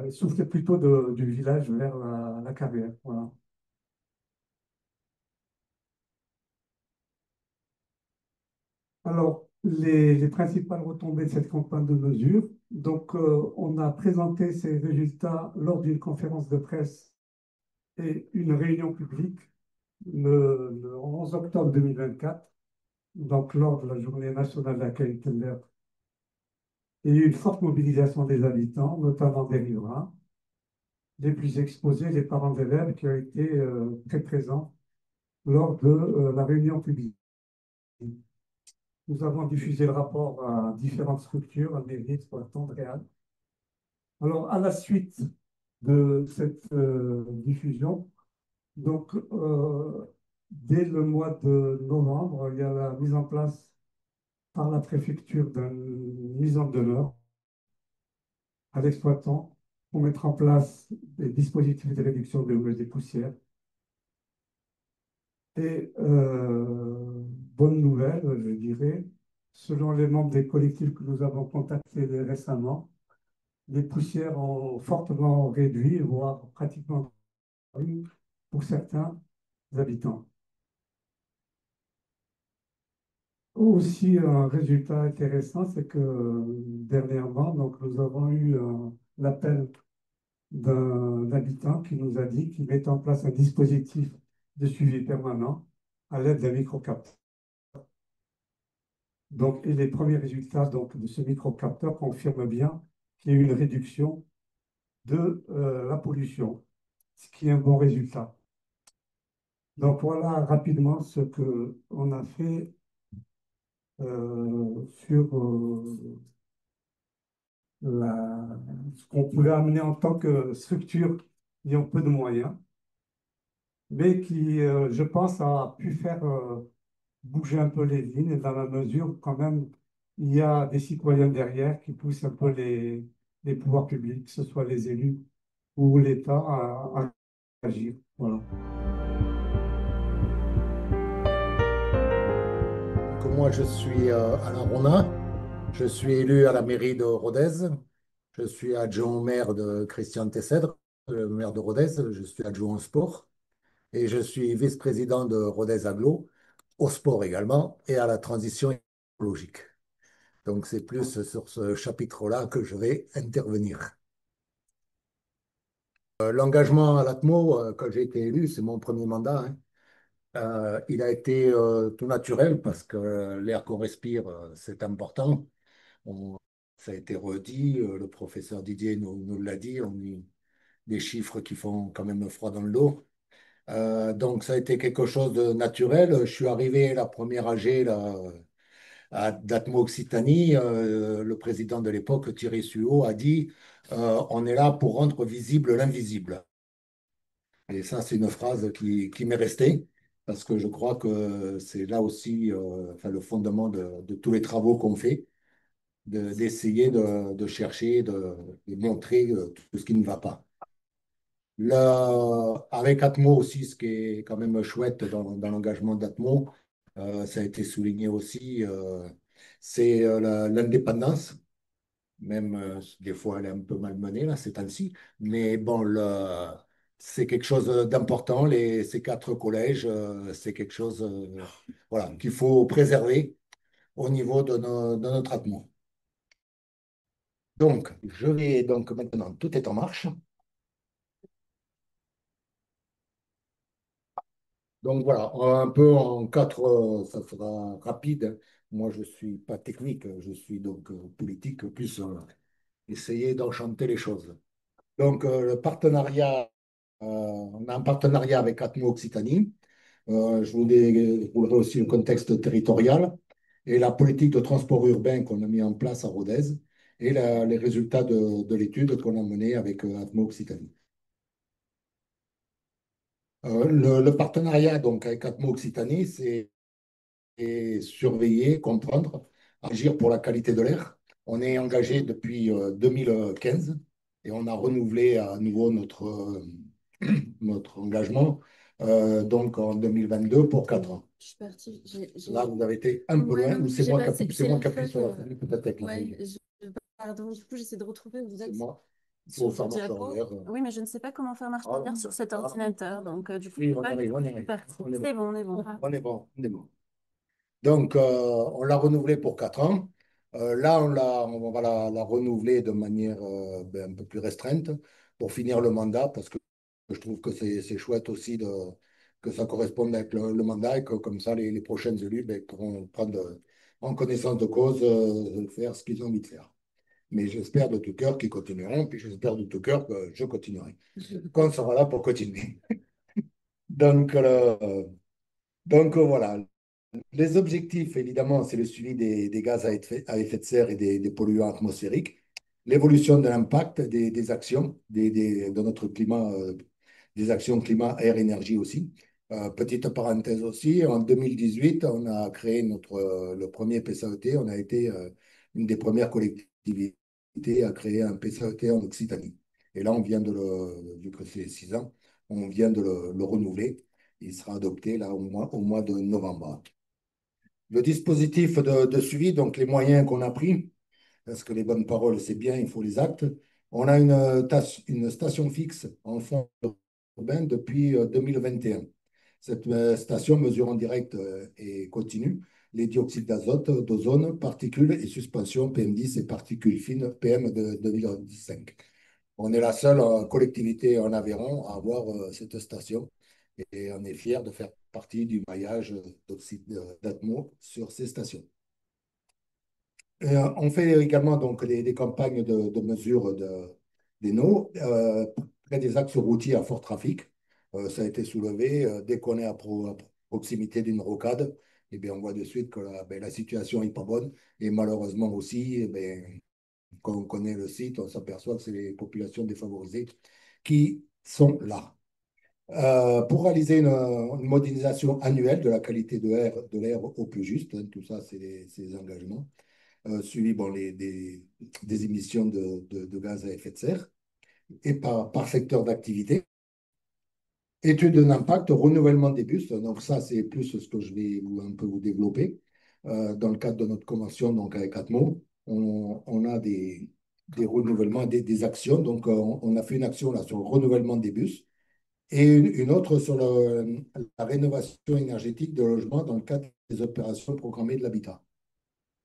soufflait plutôt du village vers la carrière. Voilà. Alors, les principales retombées de cette campagne de mesure. Donc, on a présenté ces résultats lors d'une conférence de presse et une réunion publique le 11 octobre 2024, donc lors de la Journée nationale de la qualité de l'air. Il y a eu une forte mobilisation des habitants, notamment des riverains, les plus exposés, les parents d'élèves qui ont été très présents lors de la réunion publique. Nous avons diffusé le rapport à différentes structures, à Mérite, à Tondréal. Alors, à la suite de cette diffusion, donc, dès le mois de novembre, il y a la mise en place par la préfecture d'une mise en demeure à l'exploitant pour mettre en place des dispositifs de réduction des poussières. Et bonne nouvelle, je dirais, selon les membres des collectifs que nous avons contactés récemment, les poussières ont fortement réduit, voire pratiquement disparu pour certains habitants. Aussi, un résultat intéressant, c'est que dernièrement, donc, nous avons eu l'appel d'un habitant qui nous a dit qu'il mettait en place un dispositif de suivi permanent à l'aide d'un microcapteur. Donc, et les premiers résultats donc, de ce microcapteur confirment bien qu'il y a eu une réduction de la pollution, ce qui est un bon résultat. Donc voilà rapidement ce qu'on a fait sur ce qu'on pouvait amener en tant que structure ayant peu de moyens, mais qui, je pense, a pu faire bouger un peu les lignes dans la mesure où quand même il y a des citoyens derrière qui poussent un peu les pouvoirs publics, que ce soit les élus ou l'État, à agir. Voilà. Moi, je suis Alain Ronin. Je suis élu à la mairie de Rodez. Je suis adjoint au maire de Christian Tessèdre, le maire de Rodez. Je suis adjoint au sport. Et je suis vice-président de Rodez Aglo, au sport également, et à la transition écologique. Donc, c'est plus sur ce chapitre-là que je vais intervenir. L'engagement à l'ATMO, quand j'ai été élu, c'est mon premier mandat, hein. Il a été tout naturel parce que l'air qu'on respire, c'est important. On- Ça a été redit, le professeur Didier nous l'a dit, on a des chiffres qui font quand même froid dans le dos. Donc ça a été quelque chose de naturel. Je suis arrivé la première AG là, d'Atmo Occitanie. Le président de l'époque, Thierry Suot, a dit on est là pour rendre visible l'invisible. Et ça, c'est une phrase qui m'est restée, parce que je crois que c'est là aussi enfin, le fondement de tous les travaux qu'on fait. d'essayer de chercher, de montrer tout ce qui ne va pas. Avec Atmo aussi, ce qui est quand même chouette dans l'engagement d'Atmo, ça a été souligné aussi, c'est l'indépendance. Même des fois, elle est un peu malmenée là, ces temps-ci. Mais bon, c'est quelque chose d'important. Ces quatre collèges, c'est quelque chose voilà, qu'il faut préserver au niveau de notre Atmo. Donc, je vais donc maintenant, tout est en marche. Donc voilà, un peu en quatre, ça sera rapide. Moi, je ne suis pas technique, je suis donc politique, plus essayer d'enchanter les choses. Donc, le partenariat, on a un partenariat avec Atmo Occitanie. Je voudrais aussi le contexte territorial et la politique de transport urbain qu'on a mis en place à Rodez et les résultats de l'étude qu'on a menée avec Atmo Occitanie. Le partenariat donc, avec Atmo Occitanie, c'est surveiller, comprendre, agir pour la qualité de l'air. On est engagé depuis 2015 et on a renouvelé à nouveau notre engagement donc en 2022 pour 4 ans. Je suis partie. Là, vous avez été un peu Ouais, loin, non, ou c'est j'ai moi pas, qui appuie c'est la sur la feuille. flèche, peut-être avec la Ouais, feuille. pardon, du coup, j'essaie de retrouver où vous C'est êtes moi. Il faut sur faire votre marche diapo. arrière. Oui, mais je ne sais pas comment faire marche Ah, arrière sur cet ordinateur. Donc, du coup, oui, on ouais, arrive, on je suis arrive. partie. On est bon. C'est bon, on est bon. On est bon, on est bon. Donc, on l'a renouvelé pour 4 ans. Là, on va la renouveler de manière un peu plus restreinte pour finir le mandat, parce que je trouve que c'est chouette aussi que ça corresponde avec le mandat et que comme ça, les prochains élus pourront prendre en connaissance de cause, faire ce qu'ils ont envie de faire. Mais j'espère de tout cœur qu'ils continueront, puis j'espère de tout cœur que je continuerai. Qu'on sera là pour continuer. Donc, voilà. Les objectifs, évidemment, c'est le suivi des gaz à effet de serre et des polluants atmosphériques, l'évolution de l'impact des actions de notre climat, des actions climat, air, énergie aussi. Petite parenthèse aussi, en 2018, on a créé le premier PCAET. On a été une des premières collectivités à créer un PCAET en Occitanie. Et là, vu que c'est 6 ans, on vient de le renouveler. Il sera adopté là au mois de novembre. Le dispositif de suivi, donc les moyens qu'on a pris, parce que les bonnes paroles, c'est bien, il faut les actes. On a une station fixe en fond urbain depuis 2021. Cette station mesure en direct et continu les dioxydes d'azote, d'ozone, particules et suspensions PM10 et particules fines PM de 2,5. On est la seule collectivité en Aveyron à avoir cette station et on est fiers de faire partie du maillage d'oxyde d'Atmo sur ces stations. On fait également donc des campagnes de mesure des NO près des axes routiers à fort trafic. Ça a été soulevé. Dès qu'on est à proximité d'une rocade, eh bien, on voit de suite que la situation n'est pas bonne. Et malheureusement aussi, quand on connaît le site, on s'aperçoit que c'est les populations défavorisées qui sont là. Pour réaliser une modélisation annuelle de la qualité de l'air au plus juste, hein, tout ça, c'est des engagements, suivi des émissions de gaz à effet de serre et par secteur d'activité. Étude d'impact, renouvellement des bus, donc ça, c'est plus ce que je vais un peu vous développer. Dans le cadre de notre convention donc avec Atmo, on a des renouvellements, des actions. Donc, on a fait une action là, sur le renouvellement des bus et une autre sur la rénovation énergétique de logements dans le cadre des opérations programmées de l'habitat.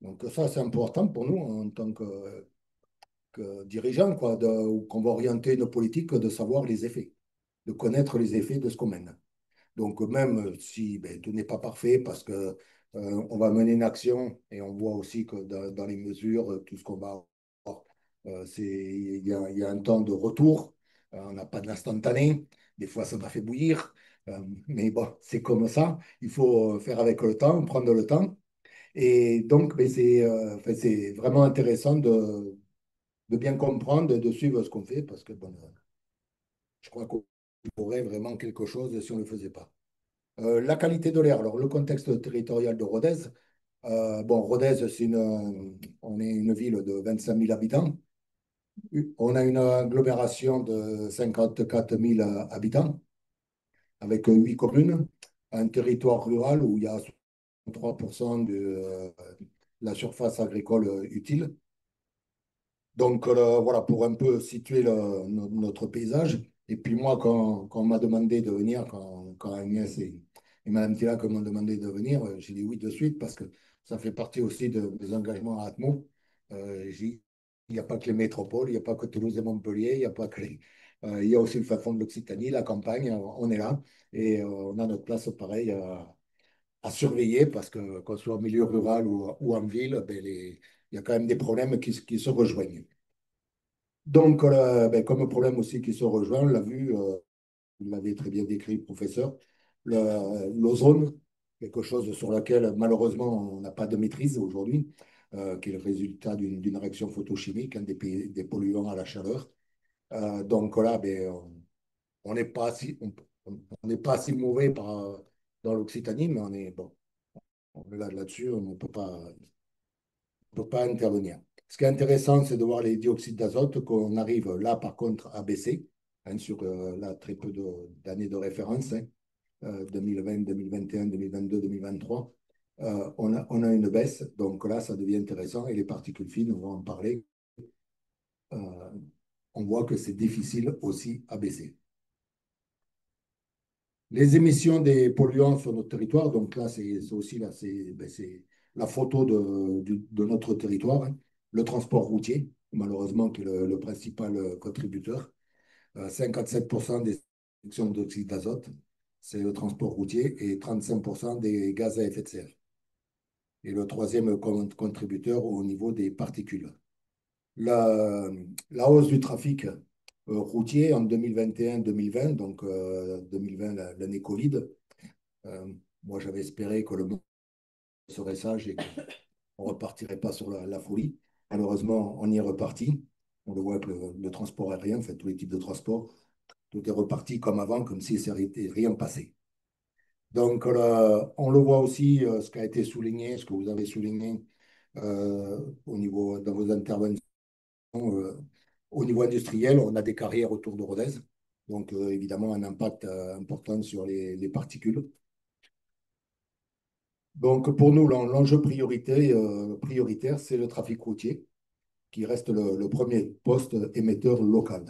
Donc ça, c'est important pour nous en tant que dirigeants, quoi, ou qu'on va orienter nos politiques, de savoir les effets, de connaître les effets de ce qu'on mène. Donc même si tout n'est pas parfait, parce que on va mener une action et on voit aussi que dans les mesures, tout ce qu'on va avoir, il y a un temps de retour. On n'a pas de l'instantané. Des fois, ça m'a fait bouillir. Mais bon, c'est comme ça. Il faut faire avec le temps, prendre le temps. Et donc, enfin, c'est vraiment intéressant de bien comprendre et de suivre ce qu'on fait, parce que bon, je crois qu'on pourrait vraiment quelque chose si on ne le faisait pas. La qualité de l'air, alors le contexte territorial de Rodez, Bon, Rodez, on est une ville de 25 000 habitants. On a une agglomération de 54 000 habitants, avec 8 communes, un territoire rural où il y a 3% de la surface agricole utile. Donc voilà, pour un peu situer notre paysage. Et puis moi, quand on m'a demandé de venir, quand Agnès et Madame Tillac m'ont demandé de venir, j'ai dit oui de suite parce que ça fait partie aussi de mes engagements à Atmo. Il n'y a pas que les métropoles, il n'y a pas que Toulouse et Montpellier, il n'y a pas que il y a aussi le fin fond de l'Occitanie, la campagne, on est là et on a notre place pareil à surveiller parce que qu'on soit en milieu rural ou en ville, ben, il y a quand même des problèmes qui se rejoignent. Donc, ben, comme problème aussi qui se rejoint, on l'a vu, vous l'avez très bien décrit, professeur, l'ozone, quelque chose sur laquelle malheureusement on n'a pas de maîtrise aujourd'hui, qui est le résultat d'une réaction photochimique, hein, des polluants à la chaleur. Donc là, ben, on n'est pas on n'est pas si mauvais dans l'Occitanie, mais on est bon, là-dessus, on ne peut pas intervenir. Ce qui est intéressant, c'est de voir les dioxydes d'azote qu'on arrive là, par contre, à baisser, hein, sur là, très peu d'années de référence, hein, 2020, 2021, 2022, 2023. On a une baisse, donc là, ça devient intéressant et les particules fines, on va en parler. Euh, on voit que c'est difficile aussi à baisser. Les émissions des polluants sur notre territoire, donc là, c'est aussi là, c'est la photo de notre territoire, hein. Le transport routier, malheureusement, qui est le principal contributeur. 57% des émissions d'oxyde d'azote, c'est le transport routier et 35% des gaz à effet de serre. Et le troisième contributeur au niveau des particules. La, la hausse du trafic routier en 2021-2020, donc 2020, l'année Covid. Moi, j'avais espéré que le monde serait sage et qu'on ne repartirait pas sur la folie. Malheureusement, on y est reparti. On le voit avec le transport aérien, en fait, tous les types de transport. Tout est reparti comme avant, comme si ça n'était rien passé. Donc, on le voit aussi, ce qui a été souligné, ce que vous avez souligné au niveau, dans vos interventions, euh, au niveau industriel, on a des carrières autour de Rodez. Donc, évidemment, un impact important sur les particules. Donc, pour nous, l'enjeu prioritaire, c'est le trafic routier, qui reste le premier poste émetteur local.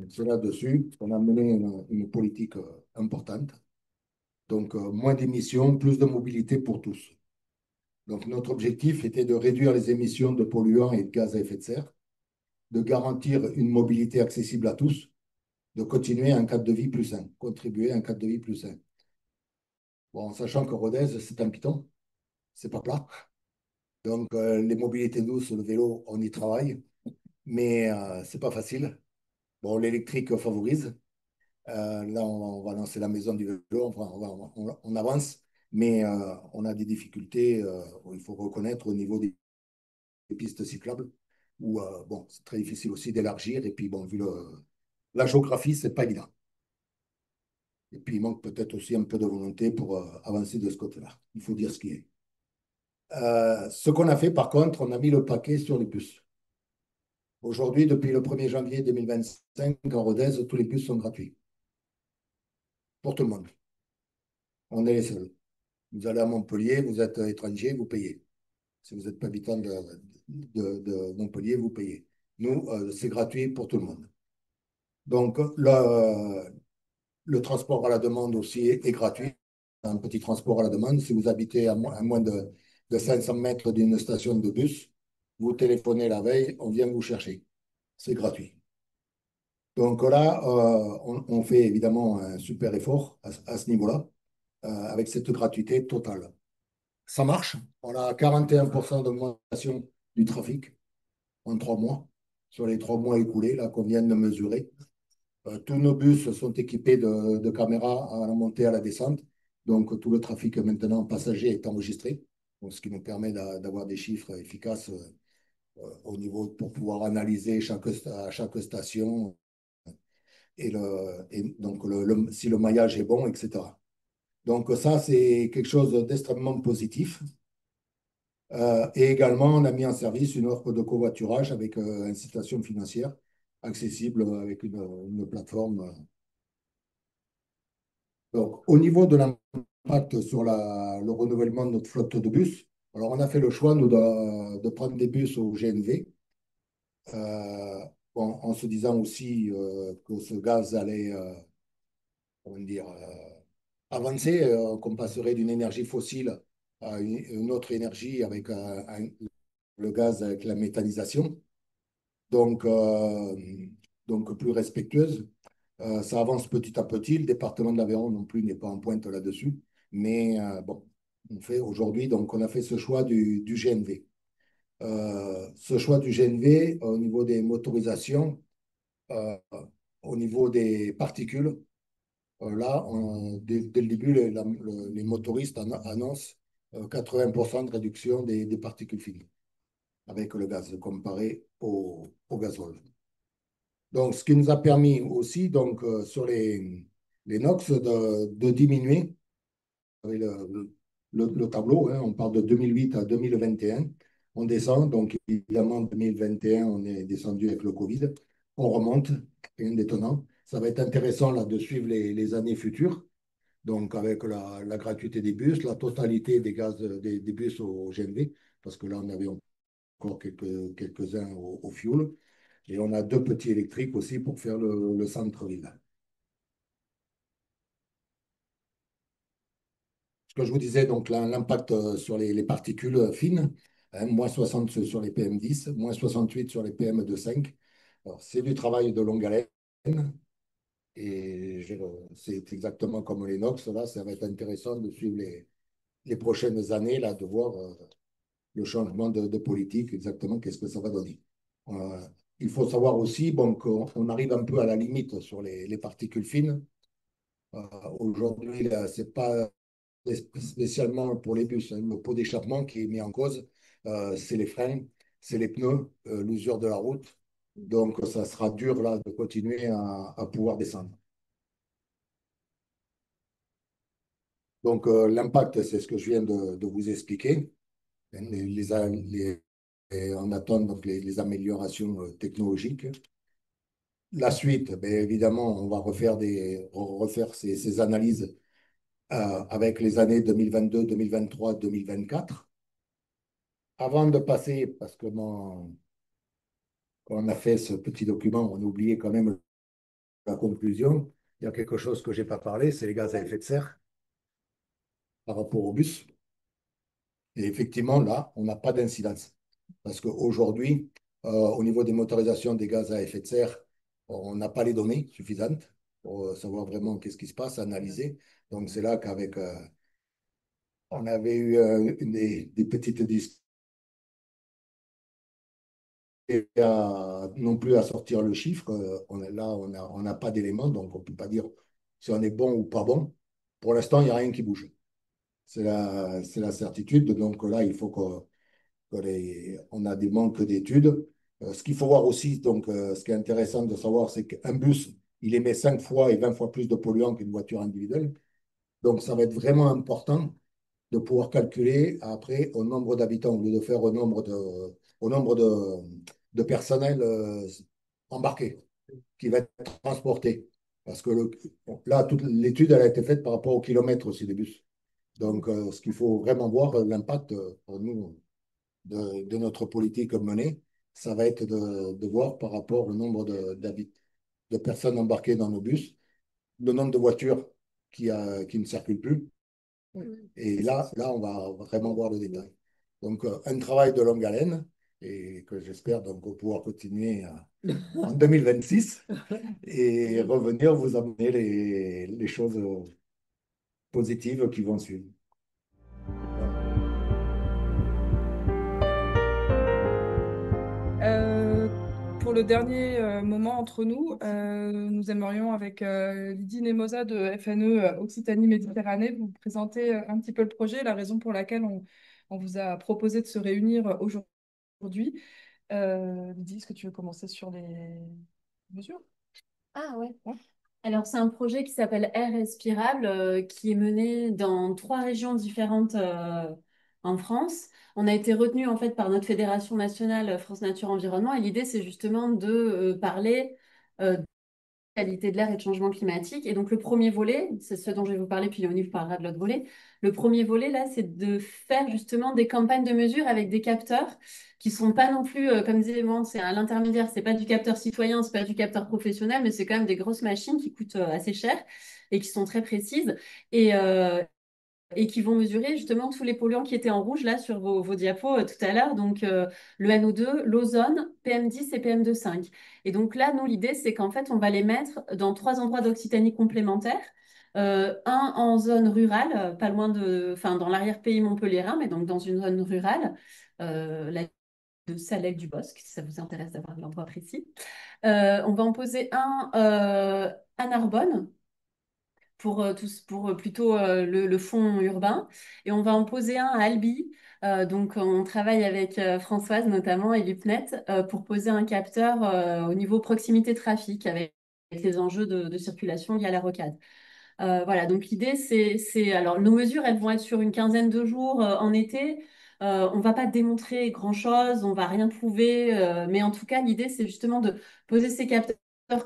C'est là-dessus qu'on a mené une politique importante. Donc, moins d'émissions, plus de mobilité pour tous. Donc, notre objectif était de réduire les émissions de polluants et de gaz à effet de serre, de garantir une mobilité accessible à tous, de continuer un cadre de vie plus sain, contribuer à un cadre de vie plus sain. Bon, sachant que Rodez, c'est un piton, c'est pas plat. Donc, les mobilités douces, le vélo, on y travaille, mais c'est pas facile. Bon, l'électrique favorise. Là, on va lancer la maison du vélo, enfin, on avance, mais on a des difficultés, il faut reconnaître, au niveau des pistes cyclables, où bon, c'est très difficile aussi d'élargir, et puis bon, vu la géographie, c'est pas évident. Et puis, il manque peut-être aussi un peu de volonté pour avancer de ce côté-là. Il faut dire ce qui est. Ce qu'on a fait, par contre, on a mis le paquet sur les bus. Aujourd'hui, depuis le 1er janvier 2025, en Rodez, tous les bus sont gratuits. Pour tout le monde. On est les seuls. Vous allez à Montpellier, vous êtes étranger, vous payez. Si vous n'êtes pas habitant de Montpellier, vous payez. Nous, c'est gratuit pour tout le monde. Donc, le transport à la demande aussi est gratuit. Un petit transport à la demande. Si vous habitez à moins de 500 mètres d'une station de bus, vous téléphonez la veille, on vient vous chercher. C'est gratuit. Donc là, on fait évidemment un super effort à ce niveau-là, avec cette gratuité totale. Ça marche. On a 41% d'augmentation du trafic en 3 mois, sur les 3 mois écoulés, là, qu'on vient de mesurer. Tous nos bus sont équipés de caméras à la montée et à la descente. Donc, tout le trafic maintenant passager est enregistré, donc, ce qui nous permet d'avoir des chiffres efficaces au niveau pour pouvoir analyser à chaque station et donc si le maillage est bon, etc. Donc ça, c'est quelque chose d'extrêmement positif. Et également, on a mis en service une offre de covoiturage avec incitation financière accessible avec une plateforme. Donc, au niveau de l'impact sur le renouvellement de notre flotte de bus, alors on a fait le choix, nous, de prendre des bus au GNV, euh, en se disant aussi que ce gaz allait, comment dire, avancer, qu'on passerait d'une énergie fossile à une autre énergie avec le gaz avec la méthanisation, donc, donc plus respectueuse. Ça avance petit à petit. Le département de l'Aveyron non plus n'est pas en pointe là-dessus. Mais bon, on fait aujourd'hui, donc on a fait ce choix du GNV. Ce choix du GNV au niveau des motorisations, euh, au niveau des particules, là, dès le début, les motoristes annoncent 80% de réduction des particules fines avec le gaz comparé au gazole. Donc, ce qui nous a permis aussi, donc, sur les NOx, de diminuer avec le tableau, hein, on part de 2008 à 2021, on descend, donc évidemment, en 2021, on est descendu avec le Covid, on remonte, rien d'étonnant. Ça va être intéressant là, de suivre les années futures, donc avec la gratuité des bus, la totalité des gaz des bus au GNV, parce que là, on avait encore quelques-uns au fioul. Et on a deux petits électriques aussi pour faire le centre-ville. Ce que je vous disais, donc l'impact sur les particules fines, hein, moins 60 sur les PM10, moins 68 sur les PM2,5. Alors, c'est du travail de longue haleine et c'est exactement comme les NOx. Là, ça va être intéressant de suivre les prochaines années, là, de voir le changement de politique, exactement qu'est-ce que ça va donner. Euh, il faut savoir aussi bon, qu'on arrive un peu à la limite sur les particules fines. Euh, Aujourd'hui, là, c'est pas spécialement pour les bus, hein. Le pot d'échappement qui est mis en cause, c'est les freins, c'est les pneus, l'usure de la route. Donc, ça sera dur là de continuer à pouvoir descendre. Donc, l'impact, c'est ce que je viens de vous expliquer. Et on attend donc les améliorations technologiques. La suite, ben, évidemment, on va refaire ces analyses avec les années 2022, 2023, 2024. Avant de passer, parce que quand on a fait ce petit document, on a oublié quand même la conclusion. Il y a quelque chose que je n'ai pas parlé, c'est les gaz à effet de serre par rapport au bus. Et effectivement, là, on n'a pas d'incidence. Parce qu'aujourd'hui, au niveau des motorisations des gaz à effet de serre, on n'a pas les données suffisantes pour savoir vraiment qu'est-ce qui se passe, analyser. Donc, c'est là qu'avec, on avait eu des petites discussions non plus à sortir le chiffre. Là, on n'a pas d'éléments, donc on ne peut pas dire si on est bon ou pas bon. Pour l'instant, il n'y a rien qui bouge. C'est la certitude. Donc là, il faut on a des manques d'études. Ce qu'il faut voir aussi, donc, ce qui est intéressant de savoir, c'est qu'un bus, il émet 5 fois et 20 fois plus de polluants qu'une voiture individuelle. Donc, ça va être vraiment important de pouvoir calculer après au nombre d'habitants, au lieu de faire au nombre de personnel embarqué qui va être transporté. Parce que là, toute l'étude elle a été faite par rapport au kilomètre aussi des bus. Donc, ce qu'il faut vraiment voir, l'impact pour nous de notre politique menée, ça va être de voir par rapport au nombre de personnes embarquées dans nos bus, le nombre de voitures qui ne circulent plus. Et là, on va vraiment voir le détail. Donc, un travail de longue haleine et que j'espère donc pouvoir continuer en 2026 et revenir vous amener les choses positives qui vont suivre. Voilà. Euh, pour le dernier moment entre nous, nous aimerions avec Lydie Nemosa de FNE Occitanie-Méditerranée vous présenter un petit peu le projet, la raison pour laquelle on vous a proposé de se réunir aujourd'hui. Lydie, est-ce que tu veux commencer sur les mesures? Ah ouais. Ouais. Alors, c'est un projet qui s'appelle Air Respirable, qui est mené dans 3 régions différentes en France. On a été retenu en fait par notre fédération nationale France Nature Environnement et l'idée, c'est justement de parler qualité de l'air et de changement climatique. Et donc, le premier volet, c'est ce dont je vais vous parler, puis Léonie vous parlera de l'autre volet. Le premier volet, là, c'est de faire justement des campagnes de mesure avec des capteurs qui sont pas non plus, comme disait Léon, c'est à l'intermédiaire, c'est pas du capteur citoyen, c'est pas du capteur professionnel, mais c'est quand même des grosses machines qui coûtent assez cher et qui sont très précises. Et qui vont mesurer justement tous les polluants qui étaient en rouge là sur vos diapos tout à l'heure, donc le NO2, l'ozone, PM10 et PM2,5. Et donc là, nous, l'idée, c'est qu'en fait, on va les mettre dans 3 endroits d'Occitanie complémentaires. Un en zone rurale, pas loin enfin, dans l'arrière-pays montpelliérain, mais donc dans une zone rurale, la de Salec-du-Bosc, si ça vous intéresse d'avoir l'endroit précis. On va en poser un à Narbonne, pour plutôt le fond urbain. Et on va en poser un à Albi. Donc, on travaille avec Françoise notamment et l'UPNET pour poser un capteur au niveau proximité trafic avec les enjeux de circulation liés à la rocade. Voilà, donc l'idée, alors nos mesures, elles vont être sur une quinzaine de jours en été. On va pas démontrer grand-chose, on va rien prouver, mais en tout cas, l'idée, c'est justement de poser ces capteurs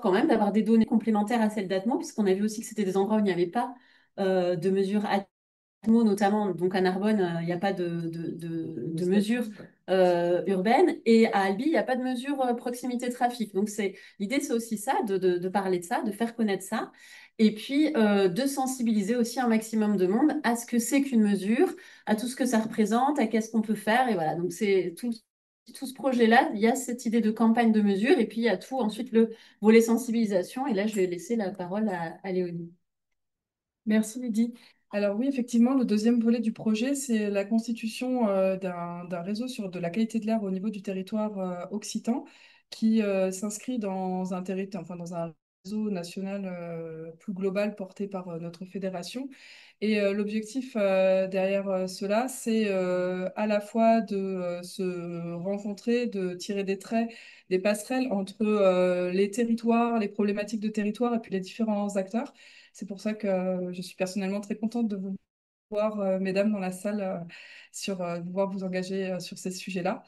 quand même, d'avoir des données complémentaires à celles d'Atmo, puisqu'on a vu aussi que c'était des endroits où il n'y avait pas de mesures Atmo, notamment. Donc à Narbonne, il n'y a pas de mesures urbaines, et à Albi, il n'y a pas de mesures proximité trafic. Donc l'idée, c'est aussi ça, de parler de ça, de faire connaître ça. Et puis, de sensibiliser aussi un maximum de monde à ce que c'est qu'une mesure, à tout ce que ça représente, à qu'est-ce qu'on peut faire. Et voilà, donc c'est tout ce projet-là, il y a cette idée de campagne de mesure, et puis il y a tout ensuite le volet sensibilisation. Et là, je vais laisser la parole à Léonie. Merci Lydie. Alors oui, effectivement, le deuxième volet du projet, c'est la constitution d'un réseau sur de la qualité de l'air au niveau du territoire occitan qui s'inscrit dans un territoire, enfin dans un réseau national plus global porté par notre fédération. Et l'objectif derrière cela, c'est à la fois de se rencontrer, de tirer des traits, des passerelles entre les territoires, les problématiques de territoire et puis les différents acteurs. C'est pour ça que je suis personnellement très contente de vous voir, mesdames, dans la salle, de voir vous engager sur ces sujets-là.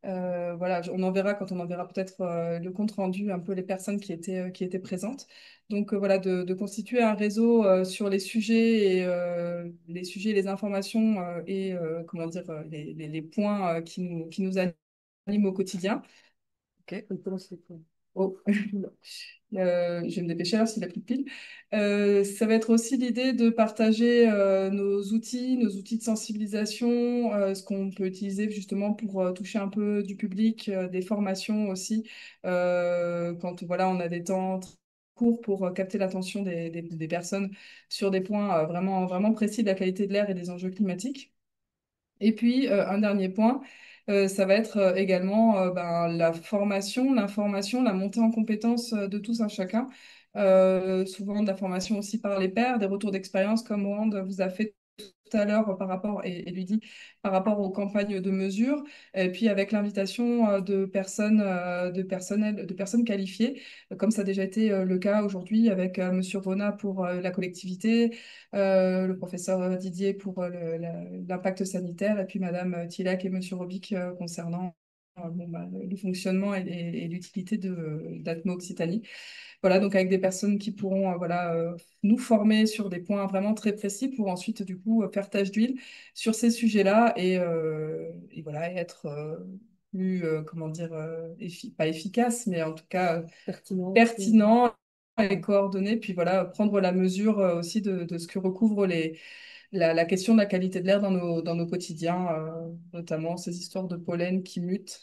Voilà, on en verra quand on en verra peut-être le compte rendu, un peu les personnes qui étaient présentes. Donc voilà, de constituer un réseau sur les sujets, les informations et comment dire, les points qui nous animent au quotidien. Ok, on commence les points. Oh. Je vais me dépêcher alors s'il a plus de piles. Ça va être aussi l'idée de partager nos outils de sensibilisation, ce qu'on peut utiliser justement pour toucher un peu du public, des formations aussi, quand voilà, on a des temps courts pour capter l'attention des personnes sur des points vraiment, vraiment précis de la qualité de l'air et des enjeux climatiques. Et puis, un dernier point, ça va être également la formation, l'information, la montée en compétences de tous un chacun. Souvent de la formation aussi par les pairs, des retours d'expérience comme Wand vous a fait tout à l'heure par rapport, et lui dit, par rapport aux campagnes de mesure, et puis avec l'invitation de personnes qualifiées, comme ça a déjà été le cas aujourd'hui avec Monsieur Rona pour la collectivité, le professeur Didier pour l'impact sanitaire, et puis Madame Thielac et Monsieur Robic concernant le fonctionnement et l'utilité d'Atmo Occitanie. Voilà, donc avec des personnes qui pourront nous former sur des points vraiment très précis pour ensuite, du coup, faire tâche d'huile sur ces sujets-là et voilà, et être plus, comment dire, pas efficace, mais en tout cas pertinent et coordonné, puis voilà, prendre la mesure aussi de ce que recouvre la question de la qualité de l'air dans nos quotidiens, notamment ces histoires de pollen qui mutent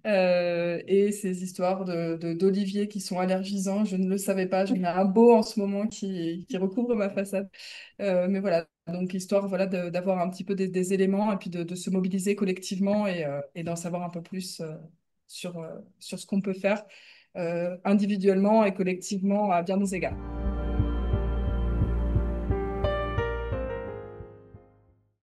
et ces histoires d'oliviers qui sont allergisants. Je ne le savais pas, j'en ai un beau en ce moment qui recouvre ma façade. Mais voilà, donc histoire voilà, d'avoir un petit peu des éléments et puis de se mobiliser collectivement et d'en savoir un peu plus sur ce qu'on peut faire individuellement et collectivement à bien des égards.